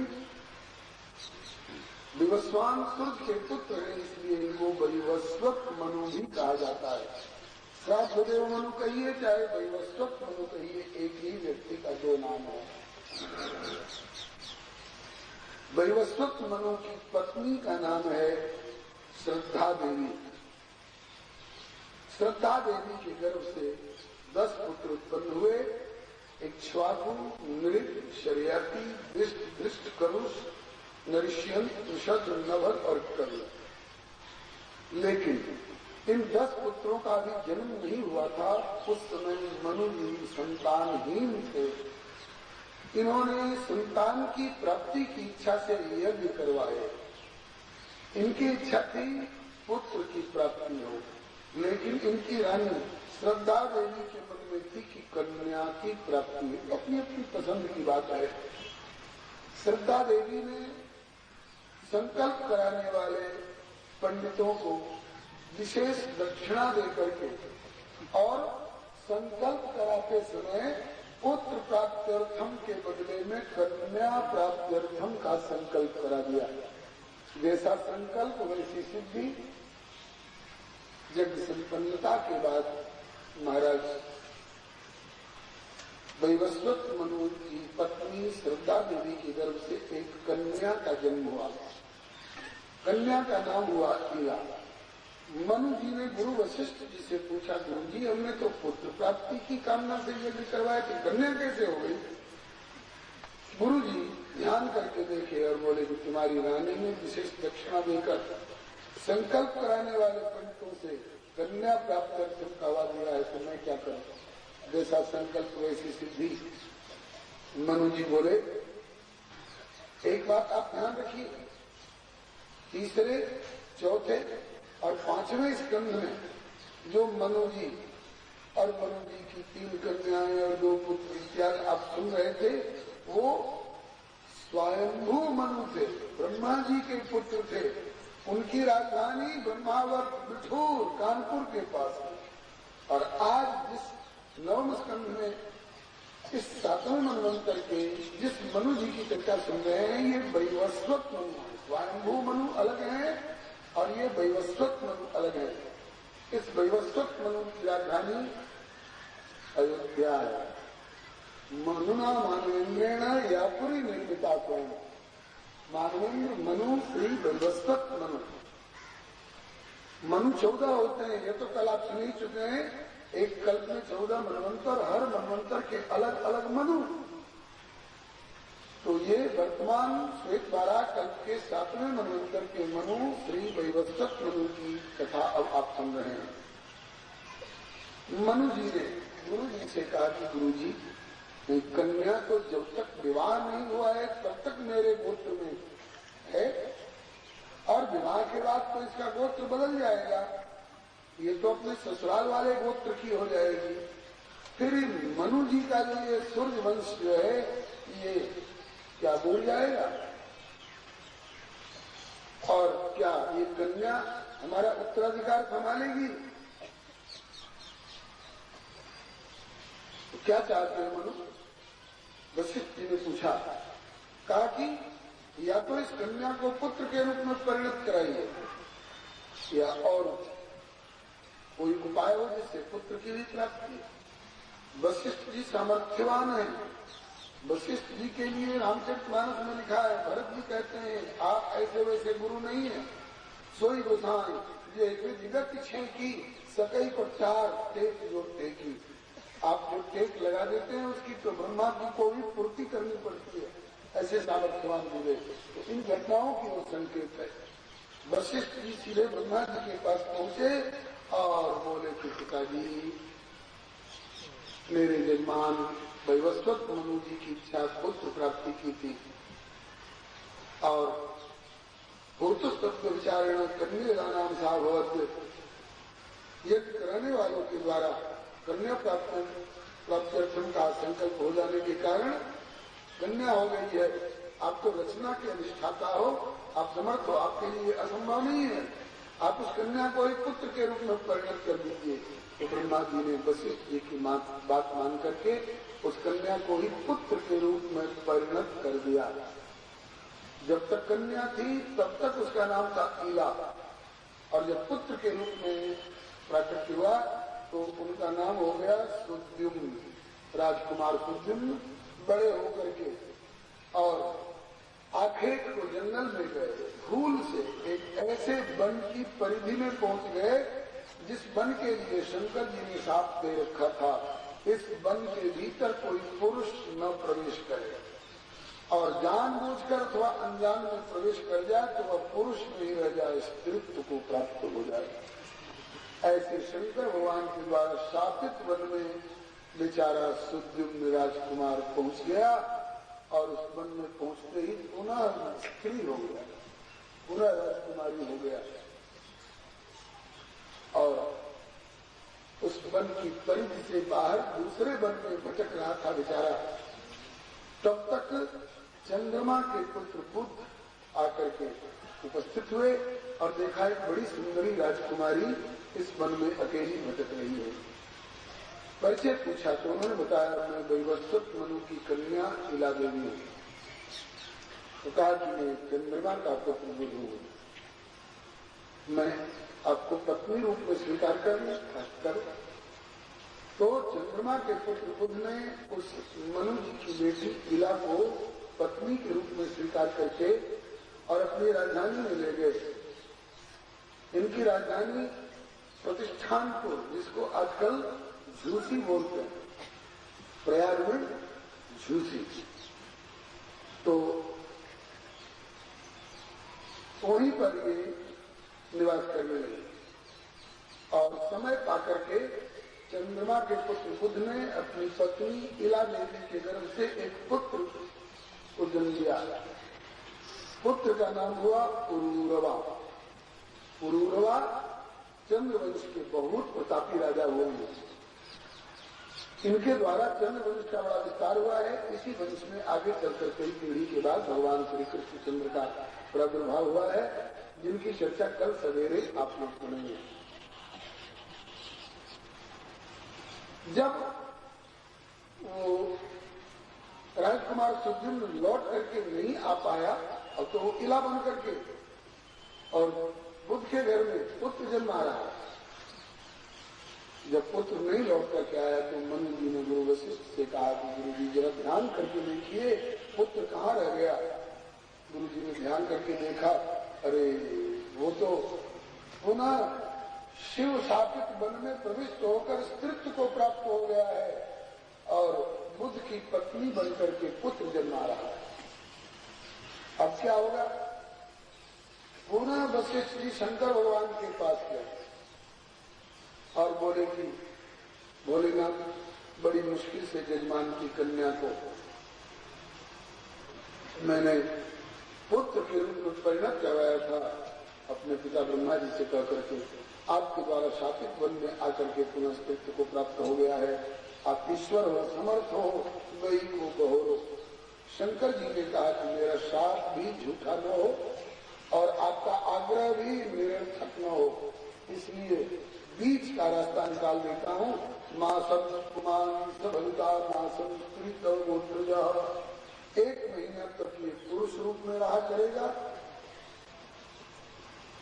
विवस्वान सूर्य के पुत्र है, इसलिए इनको वैवस्वत मनु भी कहा जाता है। श्राद्धदेव मनु कहिए चाहे वैवस्वत मनु कहिए, एक ही व्यक्ति का 2 नाम है। वैवस्वत मनु की पत्नी का नाम है श्रद्धा देवी। श्रद्धा देवी के गर्भ से 10 पुत्र उत्पन्न हुए। इक्ष्वाकु, नृप, शर्याति, दृष्ट, करुष, नरिष्यंत, तुषद, नभद और कर्ण। लेकिन इन 10 पुत्रों का भी जन्म नहीं हुआ था। उस समय मनु जी संतानहीन थे। इन्होंने संतान की प्राप्ति की इच्छा से यज्ञ करवाए। इनकी इच्छा थी पुत्र की प्राप्ति हो, लेकिन इनकी रानी श्रद्धा देवी के मन में थी कि कन्या की प्राप्ति हो। अपनी अपनी पसंद की बात है। श्रद्धा देवी ने संकल्प कराने वाले पंडितों को विशेष दक्षिणा देकर के और संकल्प कराते समय पुत्र प्राप्त्यर्थम के बदले में कन्या प्राप्त्यर्थम का संकल्प करा दिया। जैसा संकल्प वैसी सिद्धि। यज्ञ संपन्नता के बाद महाराज वैवस्वत मनु की पत्नी श्रद्धा देवी के गर्भ से एक कन्या का जन्म हुआ। कन्या का नाम हुआ ईला। मनु जी ने गुरु वशिष्ठ जी से पूछा, गुरु जी हमने तो पुत्र प्राप्ति की कामना से यज्ञ करवाया, तो कन्या कैसे हो गई? गुरु जी ध्यान करके देखे और बोले कि तुम्हारी रानी ने विशेष दक्षिणा देकर संकल्प कराने वाले पंडितों से कन्या प्राप्त कर चमकावा दिया है, तो मैं क्या करूं? जैसा संकल्प वैसी सिद्धि। मनु जी बोले, एक बात आप ध्यान रखिए, तीसरे, चौथे और पांचवें स्कंध में जो मनु जी और मनु जी की 3 कन्याएं और 2 पुत्र इत्यादि आप सुन रहे थे, वो स्वयंभू मनु थे, ब्रह्मा जी के पुत्र थे। उनकी राजधानी ब्रह्मावर्त बिठूर कानपुर के पास है। और आज जिस 9वें स्कंध में इस 7वें मनवंतर के जिस मनु जी की चर्चा सुन रहे हैं, ये वैवस्वत मनु है। स्वयंभू मनु अलग है और ये वैवस्वत मनु अलग है। इस वैवस्वत मनु की राजधानी अयोध्या है। मनुना मानवेन्द्रेण यापुरी निर्मिता स्वयं। मानवेन्द्र मनु श्री वैवस्वत मनु। मनु 14 होते हैं, ये तो कल आप सुन ही चुके हैं। एक कल्प में 14 मनवंतर, हर मनवंतर के अलग अलग मनु। तो ये वर्तमान श्वेतवारा कल्प के 7वें मनवंतर के मनु श्री वैवस्वत मनु की कथा अब आप सुन रहे हैं। मनु जी ने गुरु जी से कहा कि गुरु जी, कन्या को जब तक विवाह नहीं हुआ है तब तक मेरे गोत्र में है, और विवाह के बाद तो इसका गोत्र बदल जाएगा, ये तो अपने ससुराल वाले गोत्र की हो जाएगी। फिर मनु जी का जो ये सूर्य वंश जो है, ये क्या बोल जाएगा? और क्या ये कन्या हमारा उत्तराधिकार संभालेगी? तो क्या चाहते हैं मनु? वशिष्ठ जी ने पूछा, कहा कि या तो इस कन्या को पुत्र के रूप में परिणत कराइए, या और कोई उपाय हो जिससे पुत्र की भी प्राप्ति। वशिष्ठ जी सामर्थ्यवान है। वशिष्ठ जी के लिए रामचरितमानस में लिखा है, भरत जी कहते हैं आप ऐसे वैसे गुरु नहीं है। सोई गोसाई ये विगत छे की सकई को 4 टेक जोड़ते की। आप जो टेक लगा देते हैं उसकी तो ब्रह्मा जी को भी पूर्ति करनी पड़ती है। ऐसे सामर्थ्यवान गुरु, तो इन घटनाओं की वो संकेत है। वशिष्ठ जी सीधे ब्रह्मा जी के पास पहुंचे और बोले कि पिताजी, मेरे जजमान वैवस्वत मनु जी की इच्छा पुत्र प्राप्ति की थी, और पूर्तस्तत्व विचारण करने नाम साभवत, यज्ञ कराने वालों के द्वारा कन्या प्राप्त्यर्थम का संकल्प हो जाने के कारण कन्या हो गई है। आप तो रचना के अधिष्ठाता हो, आप समर्थ हो, आपके लिए असंभव नहीं है। आप उस कन्या को एक पुत्र के रूप में परिणत कर दीजिए। तो ब्रह्मा जी ने वशिष्ठ जी की बात मान करके उस कन्या को ही पुत्र के रूप में परिणत कर दिया। जब तक कन्या थी तब तक उसका नाम था ईला, और जब पुत्र के रूप में प्रकट हुआ तो उनका नाम हो गया सुद्युम्न, राजकुमार सुद्युम्न। बड़े होकर के और आखेट को जंगल में गए, भूल से एक ऐसे वन की परिधि में पहुंच गए जिस वन के लिए शंकर जी ने शाप दे रखा था, इस वन के भीतर कोई पुरुष न प्रवेश करे, और जानबूझकर अथवा अनजान में प्रवेश कर जाए तो वह पुरुष नहीं रह जाए, स्त्रीत्व को प्राप्त हो जाए। ऐसे शंकर भगवान के द्वारा शापित वन में बेचारा सुद्युम्न राजकुमार पहुंच गया, और उस वन में पहुंचते ही पुनः स्त्री हो गया, पुनः राजकुमारी हो गया, और उस वन की परिधि से बाहर दूसरे वन में भटक रहा था बेचारा। तब तक चंद्रमा के पुत्र बुध आकर के उपस्थित हुए और देखा एक बड़ी सुंदरी राजकुमारी इस वन में अकेली भटक रही है। परिचय पूछा तो उन्होंने बताया, मैं वैवस्वत मनु की कन्या ईला देवी हूँ। तो कहा कि मैं चंद्रमा का पुत्र बुध हूँ, मैं आपको पत्नी रूप में स्वीकार करूं। तो चंद्रमा के पुत्र बुध ने उस मनु जी की बेटी इला को पत्नी के रूप में स्वीकार करके और अपनी राजधानी में ले गए। इनकी राजधानी प्रतिष्ठानपुर, जिसको आजकल झूसी बोलते हैं, प्रयाग में झूसी, तो वहीं पर ये निवास करने लगे। और समय पाकर के चंद्रमा के पुत्र बुध ने अपनी पत्नी इला देवी के गर्भ से एक पुत्र को जन्म दिया। पुत्र का नाम हुआ पुरूरवा। पुरूरवा चंद्रवंश के बहुत प्रतापी राजा हुए हैं। इनके द्वारा चंद्रवंश का बड़ा विस्तार हुआ है। इसी वंश में आगे चलकर कई पीढ़ी के बाद भगवान श्री कृष्णचंद्र का प्रादुर्भाव हुआ है, जिनकी चर्चा कल सवेरे आप लोग सुनेंगे। जब वो राजकुमार सुद्युम्न लौट करके नहीं आ पाया, अब तो वो किला बन करके, और बुद्ध के घर में पुत्र जन्म आ रहा है। जब पुत्र नहीं लौट करके आया तो मनु जी ने गुरु वशिष्ठ से कहा कि गुरु जी जरा ध्यान करके देखिए पुत्र कहाँ रह गया। गुरु जी ने ध्यान करके देखा, अरे वो तो पुनः शिव शापित वन में प्रविष्ट होकर स्त्रीत्व को प्राप्त हो गया है और बुद्ध की पत्नी बनकर के पुत्र जन्मा रहा है। अब क्या होगा? पुनः वशिष्ठ जी शंकर भगवान के पास गए और बोले कि भोलेनाथ, बड़ी मुश्किल से जजमान की कन्या को मैंने पुत्र के रूप में परिणत करवाया था अपने पिता ब्रह्मा जी से कहकर के, आपके द्वारा शापित वन में आकर के पुनः स्त्रीत्व को प्राप्त हो गया है। आप ईश्वर हो, समर्थ हो, वही को बहोरो। शंकर जी ने कहा कि मेरा शाप भी झूठा न हो और आपका आग्रह भी निरर्थक न हो, इसलिए बीच का रास्ता निकाल देता हूँ। माँ समान सभलता माँ संस्कृत गोत्र, 1 महीना तक ये पुरुष रूप में रहा करेगा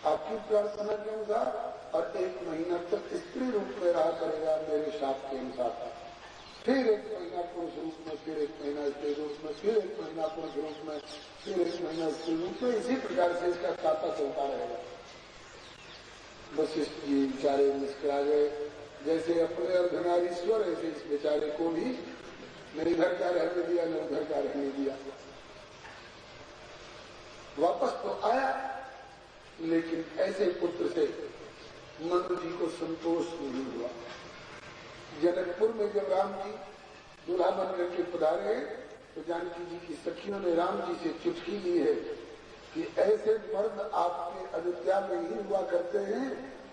आपकी प्रार्थना के अनुसार, और 1 महीना तक स्त्री रूप में रहा करेगा मेरे शाप के अनुसार। फिर 1 महीना पुरुष रूप में, फिर 1 महीना स्त्री रूप में, फिर 1 महीना पुरुष रूप में, फिर 1 महीना स्त्री रूप में। इसी प्रकार से इसका खाता चलता रहेगा। वशिष्ठ जी बेचारे मुस्कुरा गए, जैसे अपने अर्धनारीश्वर ऐसे इस बेचारे को भी न इधर का रहने दिया न उधर का रहने दिया। वापस तो आया, लेकिन ऐसे पुत्र से मनु जी को संतोष नहीं हुआ। जनकपुर में जब राम जी दूल्हा बन करके पधारे तो जानकी जी की सखियों ने राम जी से चिट्ठी ली है कि ऐसे मर्द आपके अयोध्या में ही हुआ करते हैं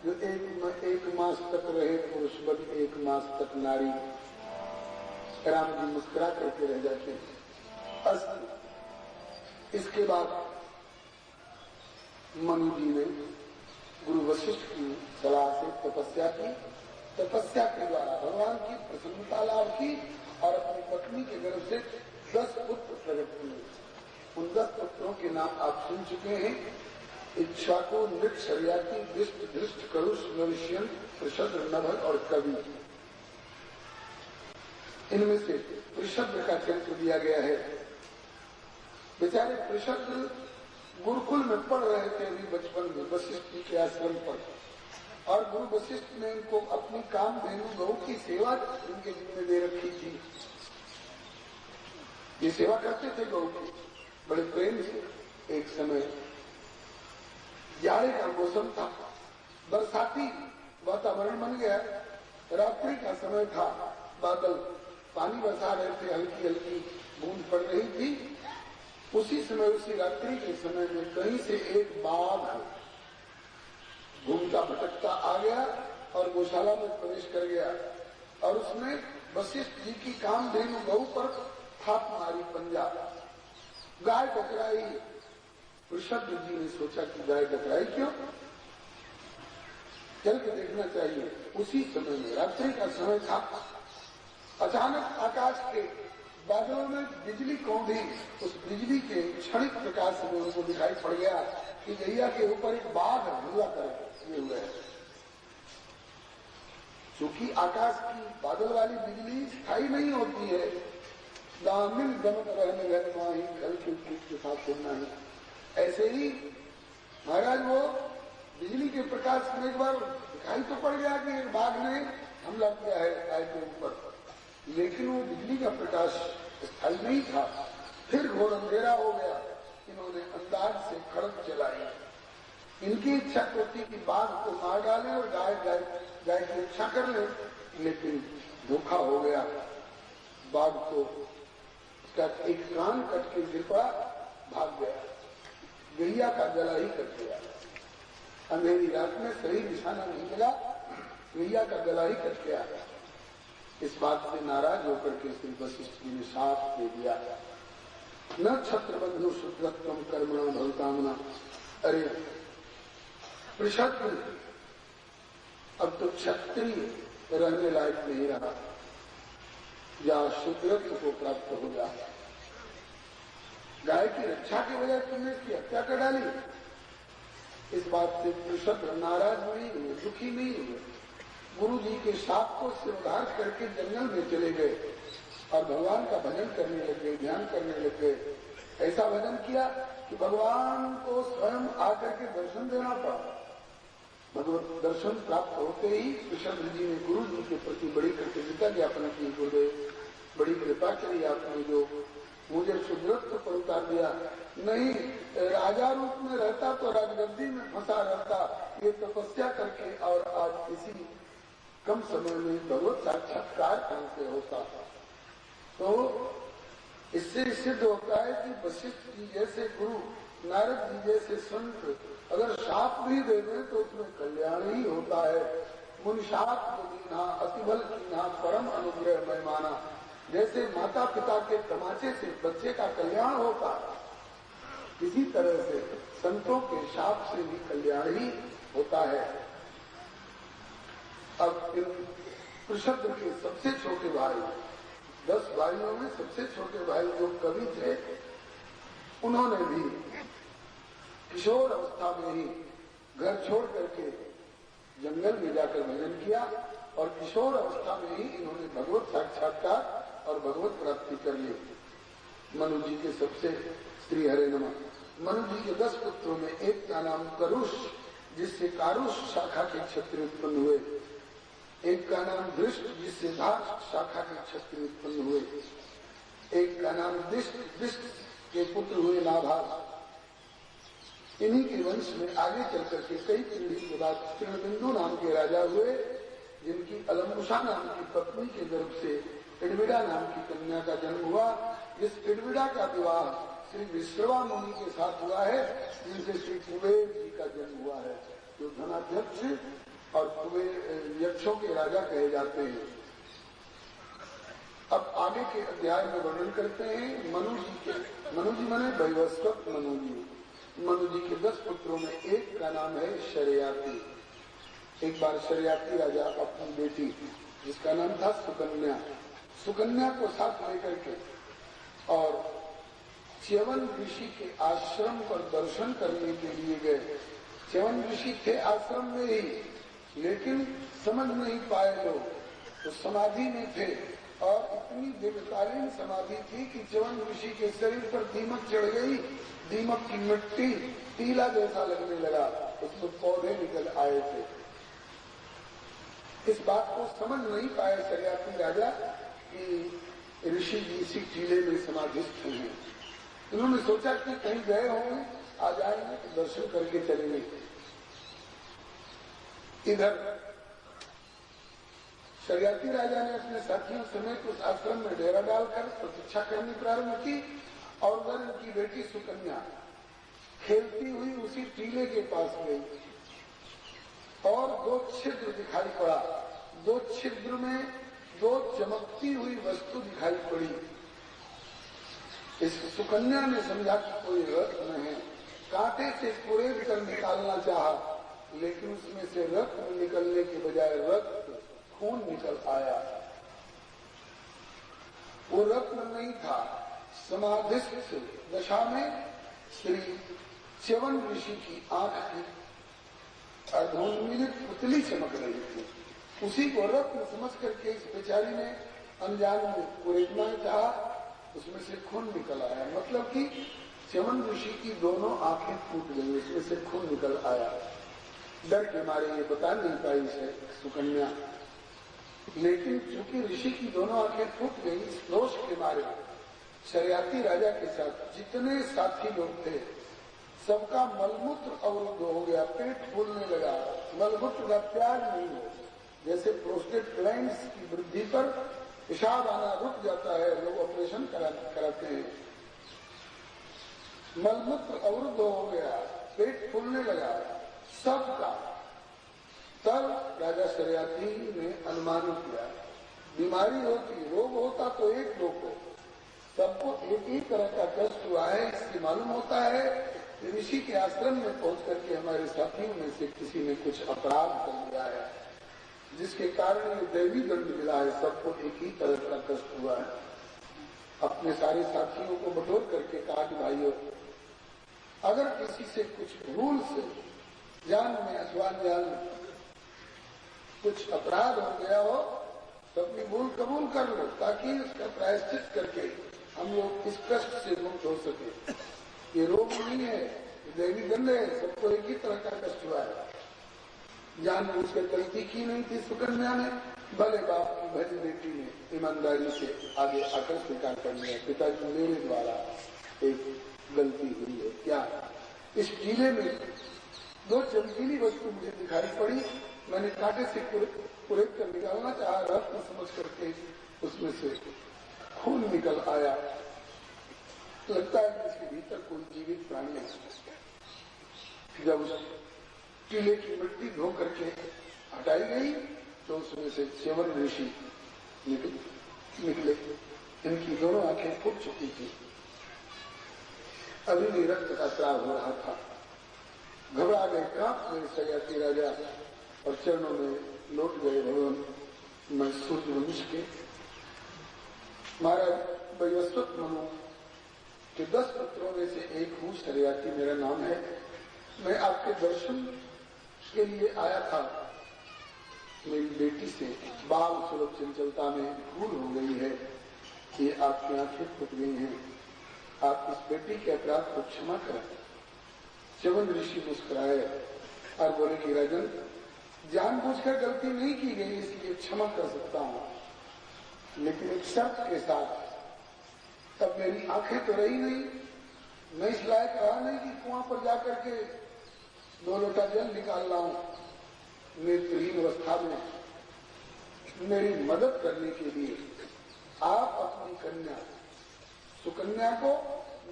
जो एक मास तक रहे पुरुष बन, 1 मास तक नारी। राम जी मुस्कुरा करके रह जाते हैं। इसके बाद मनु जी ने गुरु वशिष्ठ की सलाह से तपस्या की। तपस्या के द्वारा भगवान की प्रसन्नता लाभ की और अपनी पत्नी के गर्भ से 10 पुत्र प्रकट किए। उन 10 पुत्रों के नाम आप सुन चुके हैं। इक्ष्वाकु, नृप, शर्याति, विष्ट, धृष्ट, करुष, नविष्यन, पृषद, नभ और कवि। इनमें से पृषद का चरित्र दिया गया है। बेचारे पृषद गुरुकुल में पढ़ रहे थे अभी बचपन में वशिष्ठ जी के आश्रम पर, और गुरु वशिष्ठ ने इनको अपनी कामधेनु गौ की सेवा इनके जिम्मे दे रखी थी। ये सेवा करते थे गौ की बड़े प्रेम से। एक समय जाड़े का मौसम था, बरसाती वातावरण बन गया, रात्रि का समय था, बादल पानी बरसा रहे थे, हल्की हल्की बूंद पड़ रही थी। उसी समय, उसी रात्रि के समय में कहीं से एक बाघ घूमता भटकता आ गया और गौशाला में प्रवेश कर गया, और उसने वशिष्ठ जी की कामधेनु गौ पर थाप मारी पंजा। गाय टकराई। ऋषभ जी ने सोचा कि गाय टकराई क्यों, चल के देखना चाहिए। उसी समय में, रात्रि का समय था, अचानक आकाश के बादलों में बिजली कौंधी। उस बिजली के क्षणिक प्रकाश में उनको दिखाई पड़ गया कि गैया के ऊपर एक बाघ हमला करे हुए है। क्योंकि आकाश की बादल वाली बिजली स्थायी नहीं होती है, दामिल दमक रहने रहना ही कल के साथ होना ही। ऐसे ही महाराज वो बिजली के प्रकाश में एक बार दिखाई तो पड़ गया कि एक बाघ ने हमला किया है गाय के ऊपर, लेकिन वो बिजली का प्रकाश स्थायी नहीं था। फिर घोर अंधेरा हो गया, इन्होंने अंदाज से खड़क चलाई। इनकी इच्छा तो थी कि बाघ को मार डालें और गाय की रक्षा कर ले, लेकिन धोखा हो गया। बाघ को उसका एक कान कट के गिर पड़ा, भाग गया, गैया का गला ही कट गया। अंधेरी रात में सही निशाना नहीं मिला, गैया का गला ही कट गया। इस बात से नाराज होकर के श्री वशिष्ठ जी ने साथ दे दिया, न छत्र बंधु शुद्रत्वम कर्मण भवतामना। अरे पृषद, अब तो क्षत्रिय रहने लायक नहीं रहा, या शुद्रत्व को प्राप्त हो जा। गाय की रक्षा की वजह तुमने इसकी हत्या कर डाली। इस बात से पृषद नाराज नहीं हुए, दुखी नहीं हुए। गुरु जी के शाप को सिरधार करके जंगल में चले गए और भगवान का भजन करने लगे, ध्यान करने लगे। ऐसा भजन किया कि भगवान को स्वयं आकर के दर्शन देना पड़ा। भगवत दर्शन प्राप्त होते ही कृष्ण जी ने गुरु जी के प्रति बड़ी कृतज्ञता ज्ञापन की। गुरुदेव बड़ी कृपा करी आपने, जो मुझे शुद्रत्व पर उतार दिया। नहीं राजा रूप में रहता तो राजगद्दी में फंसा रहता, ये तपस्या करके और आज इसी कम समय में भगवत साक्षात्कार कहां से होता। तो इससे सिद्ध होता है कि वशिष्ठ जी जैसे गुरु, नारद जी जैसे संत अगर शाप भी दे दें तो उसमें कल्याण ही होता है। मुनिशाप दीना अतिबल कीना परम अनुग्रह मैं माना। जैसे माता पिता के तमाचे से बच्चे का कल्याण होता, इसी तरह से संतों के शाप से भी कल्याण ही होता है। अब इन पृषद के सबसे छोटे भाई, 10 भाइयों में सबसे छोटे भाई जो कवि थे, उन्होंने भी किशोर अवस्था में ही घर छोड़ करके जंगल में जाकर भजन किया और किशोर अवस्था में ही इन्होंने भगवत साक्षात्कार और भगवत प्राप्ति कर ली। मनु जी के सबसे श्री हरे नमः। मनु जी के 10 पुत्रों में एक का नाम करुष, जिससे कारुष शाखा के क्षत्रिय उत्पन्न हुए। एक का नाम दृष्ट, जिससे धात शाखा के क्षत्रिय उत्पन्न हुए। एक का नाम दिष्ट, दिष्ट के पुत्र हुए नाभाग। इन्हीं के वंश में आगे चलकर के कई पीढ़ी के बाद तृणबिंदु नाम के राजा हुए, जिनकी अलम्बुषा नाम की पत्नी के गर्भ से इडविड़ा नाम की कन्या का जन्म हुआ। इस इडविड़ा का विवाह श्री विश्रवा मुनि के साथ हुआ है, जिनसे श्री कुबेर जी का जन्म हुआ है, जो धनाध्यक्ष और कुबेर यक्षों के राजा कहे जाते हैं। अब आगे के अध्याय में वर्णन करते हैं मनु जी के। मनु जी माने वैवस्वत मनु जी। मनु जी के 10 पुत्रों में एक का नाम है शर्याती। एक बार शर्याती राजा अपनी बेटी, जिसका नाम था सुकन्या, सुकन्या को साथ लेकर के और च्यवन ऋषि के आश्रम पर दर्शन करने के लिए गए। च्यवन ऋषि थे आश्रम में ही, लेकिन समझ नहीं पाए लोग, तो समाधि में थे और इतनी दीर्घकालीन समाधि थी कि च्यवन ऋषि के शरीर पर दीमक चढ़ गई। दीमक की मिट्टी तीला जैसा लगने लगा, उसमें पौधे निकल आए थे। इस बात को समझ नहीं पाए शर्याती राजा कि ऋषि जी इसी टीले में समाधिस्थ हैं। उन्होंने सोचा कि कहीं गए होंगे, आ जाएंगे तो दर्शन करके चलेंगे। इधर शर्याती राजा ने अपने साथियों समेत उस आश्रम में डेरा डालकर प्रतीक्षा करनी प्रारंभ की और उधर उनकी बेटी सुकन्या खेलती हुई उसी टीले के पास गई और 2 छिद्र दिखाई पड़ा। 2 छिद्र में 2 चमकती हुई वस्तु दिखाई पड़ी। इस सुकन्या ने समझा कि कोई रत्न है, कांटे से कुरेद कर निकालना चाहा, लेकिन उसमें से रत्न निकलने के बजाय रक्त खून निकल आया। वो रत्न नहीं था, समाधिस्थ दशा में श्री च्यवन ऋषि की आंख की अर्धोन्मीलित पुतली चमक रही थी। उसी को रत्न समझ करके इस बेचारी ने अनजान में कुरेदना चाहा, उसमें से खून निकल आया। मतलब कि च्यवन ऋषि की दोनों आंखें फूट गई, उसमें से खून निकल आया। डर के मारे ये बता नहीं पाई है सुकन्या, लेकिन चूंकि ऋषि की दोनों आंखें फूट गई, इस दोष के मारे शरियाती राजा के साथ जितने साथी लोग थे सबका मलमूत्र अवरुद्ध हो गया, पेट फूलने लगा। मलमूत्र का प्याज नहीं हो, जैसे प्रोस्टेट ग्लैंड्स की वृद्धि पर पेशाब आना रुक जाता है, लोग ऑपरेशन कराते हैं। मलमूत्र अवरुद्ध हो गया, पेट फूलने लगा सबका। तब राजा शरियाती ने अनुमान किया, बीमारी होती, रोग होता तो एक लोग को, सबको एक ही तरह का कष्ट हुआ है। इससे मालूम होता है ऋषि के आश्रम में पहुंच करके हमारे साथियों में से किसी ने कुछ अपराध कर लिया है, जिसके कारण ये दैवी दंड मिला है। सबको एक ही तरह का कष्ट हुआ है। अपने सारे साथियों को बटोर करके कहा कि भाइयों, अगर किसी से कुछ भूल से जान में अथवा ज्ञान में कुछ अपराध हो गया हो तो अपनी भूल कबूल कर लो, ताकि उसका प्रायश्चित करके हम लोग इस कष्ट से मुक्त हो सके। ये रोग नहीं है, दैवी दंड है, सबको एक ही तरह का कष्ट हुआ है। जानबूझ कर गलती की नहीं थी सुकन्या ने, भले बाप की भली बेटी ने ईमानदारी से आगे आकर स्वीकार कर लिया, पिताजी मेरे द्वारा एक गलती हुई है। क्या? इस टीले में दो चमकीली वस्तु मुझे दिखाई पड़ी, मैंने कांटे से कुरेद कर निकालना चाहा, रत्न समझ करके उसमें से खून निकल आया। लगता है कि इसके भीतर कोई जीवित प्राणी है। जब उस टीले की मिट्टी धो करके हटाई गई तो उसमें से च्यवन ऋषि निकले। इनकी दोनों आंखें फूट चुकी थी, अभी भी रक्त का स्राव हो रहा था। घबरा गए, कांप गए शरियाती राजा और चरणों में लौट गए। भगवान, मैं सूर्यवंश के महाराज वैवस्वत मनु के 10 पुत्रों में से एक हूँ, शरियाती मेरा नाम है। मैं आपके दर्शन के लिए आया था। मेरी बेटी से बाल स्वरूप चंचलता में भूल हो गई है कि आपकी आंखें फूट गई हैं, आप इस बेटी के अपराध को क्षमा करें। च्यवन ऋषि मुस्कुराए और बोले कि राजन, जानबूझकर गलती नहीं की गई, इसलिए क्षमा कर सकता हूँ, लेकिन एक शर्त के साथ। तब मेरी आंखें तो रही नहीं, मैं इस लायक रहा नहीं कि कुआं पर जाकर के 2 लोटा जल निकाल लाऊं। नेत्रहीन अवस्था में मेरी मदद करने के लिए आप अपनी कन्या सुकन्या को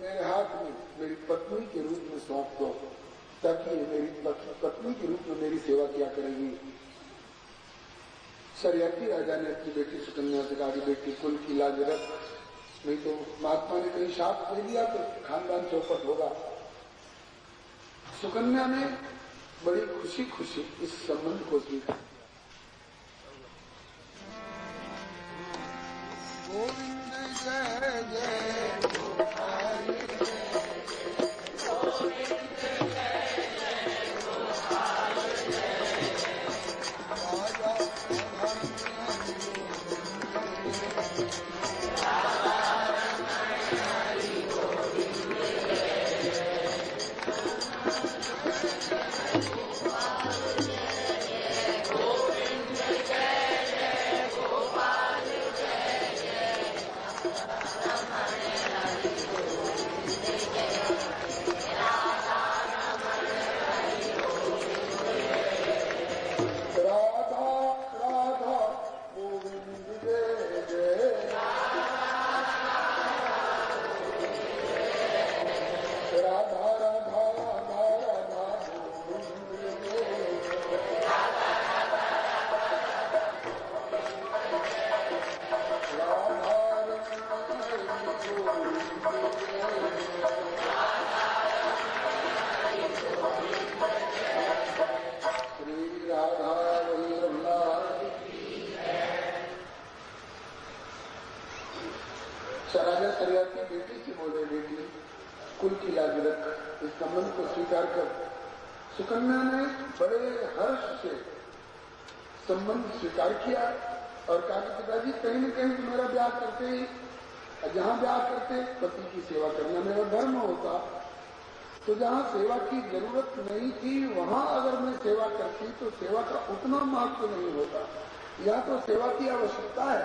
मेरे हाथ में मेरी पत्नी के रूप में सौंप दो, ताकि मेरी पत्नी के रूप में मेरी सेवा किया करेगी। शरियाती राजा ने अपनी बेटी सुकन्या से कहा कि बेटी, कुल की लाज रख, नहीं तो महात्मा ने कहीं शाप दे दिया तो खानदान चौपट होगा। सुकन्या ने बड़ी खुशी खुशी इस संबंध को स्वीकार किया। गोविंद जय जय गोपाल राजा शरियाती बेटी से बोले, बेटी कुल की लाज रख, इस संबंध को स्वीकार कर। सुकन्या ने बड़े हर्ष से संबंध स्वीकार किया और कहा कि पिताजी कहीं न कहीं तो मेरा ब्याह करते ही, जहां ब्याह करते पति की सेवा करना मेरा धर्म होता, तो जहां सेवा की जरूरत नहीं थी वहां अगर मैं सेवा करती तो सेवा का उतना महत्व नहीं होता। या तो सेवा की आवश्यकता है,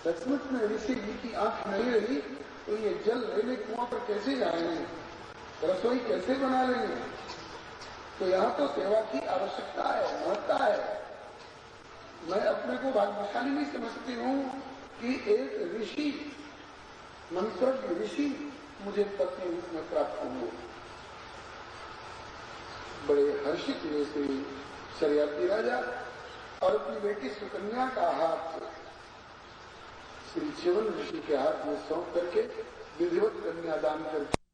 सचमुच में ऋषि जी की आंख नहीं रही तो ये जल लेने कुआं पर कैसे जाएंगे, रसोई कैसे बना लेंगे, तो यहाँ तो सेवा की आवश्यकता है, महत्ता है। मैं अपने को भाग्यशाली नहीं समझती हूँ कि एक ऋषि, मंत्रज्ञ ऋषि मुझे पत्नी रूप में प्राप्त हुए। बड़े हर्षित हुए श्री शर्याती राजा और अपनी बेटी सुकन्या का हाथ श्री च्यवन ऋषि के हाथ में सौंप करके विधिवत कन्यादान करके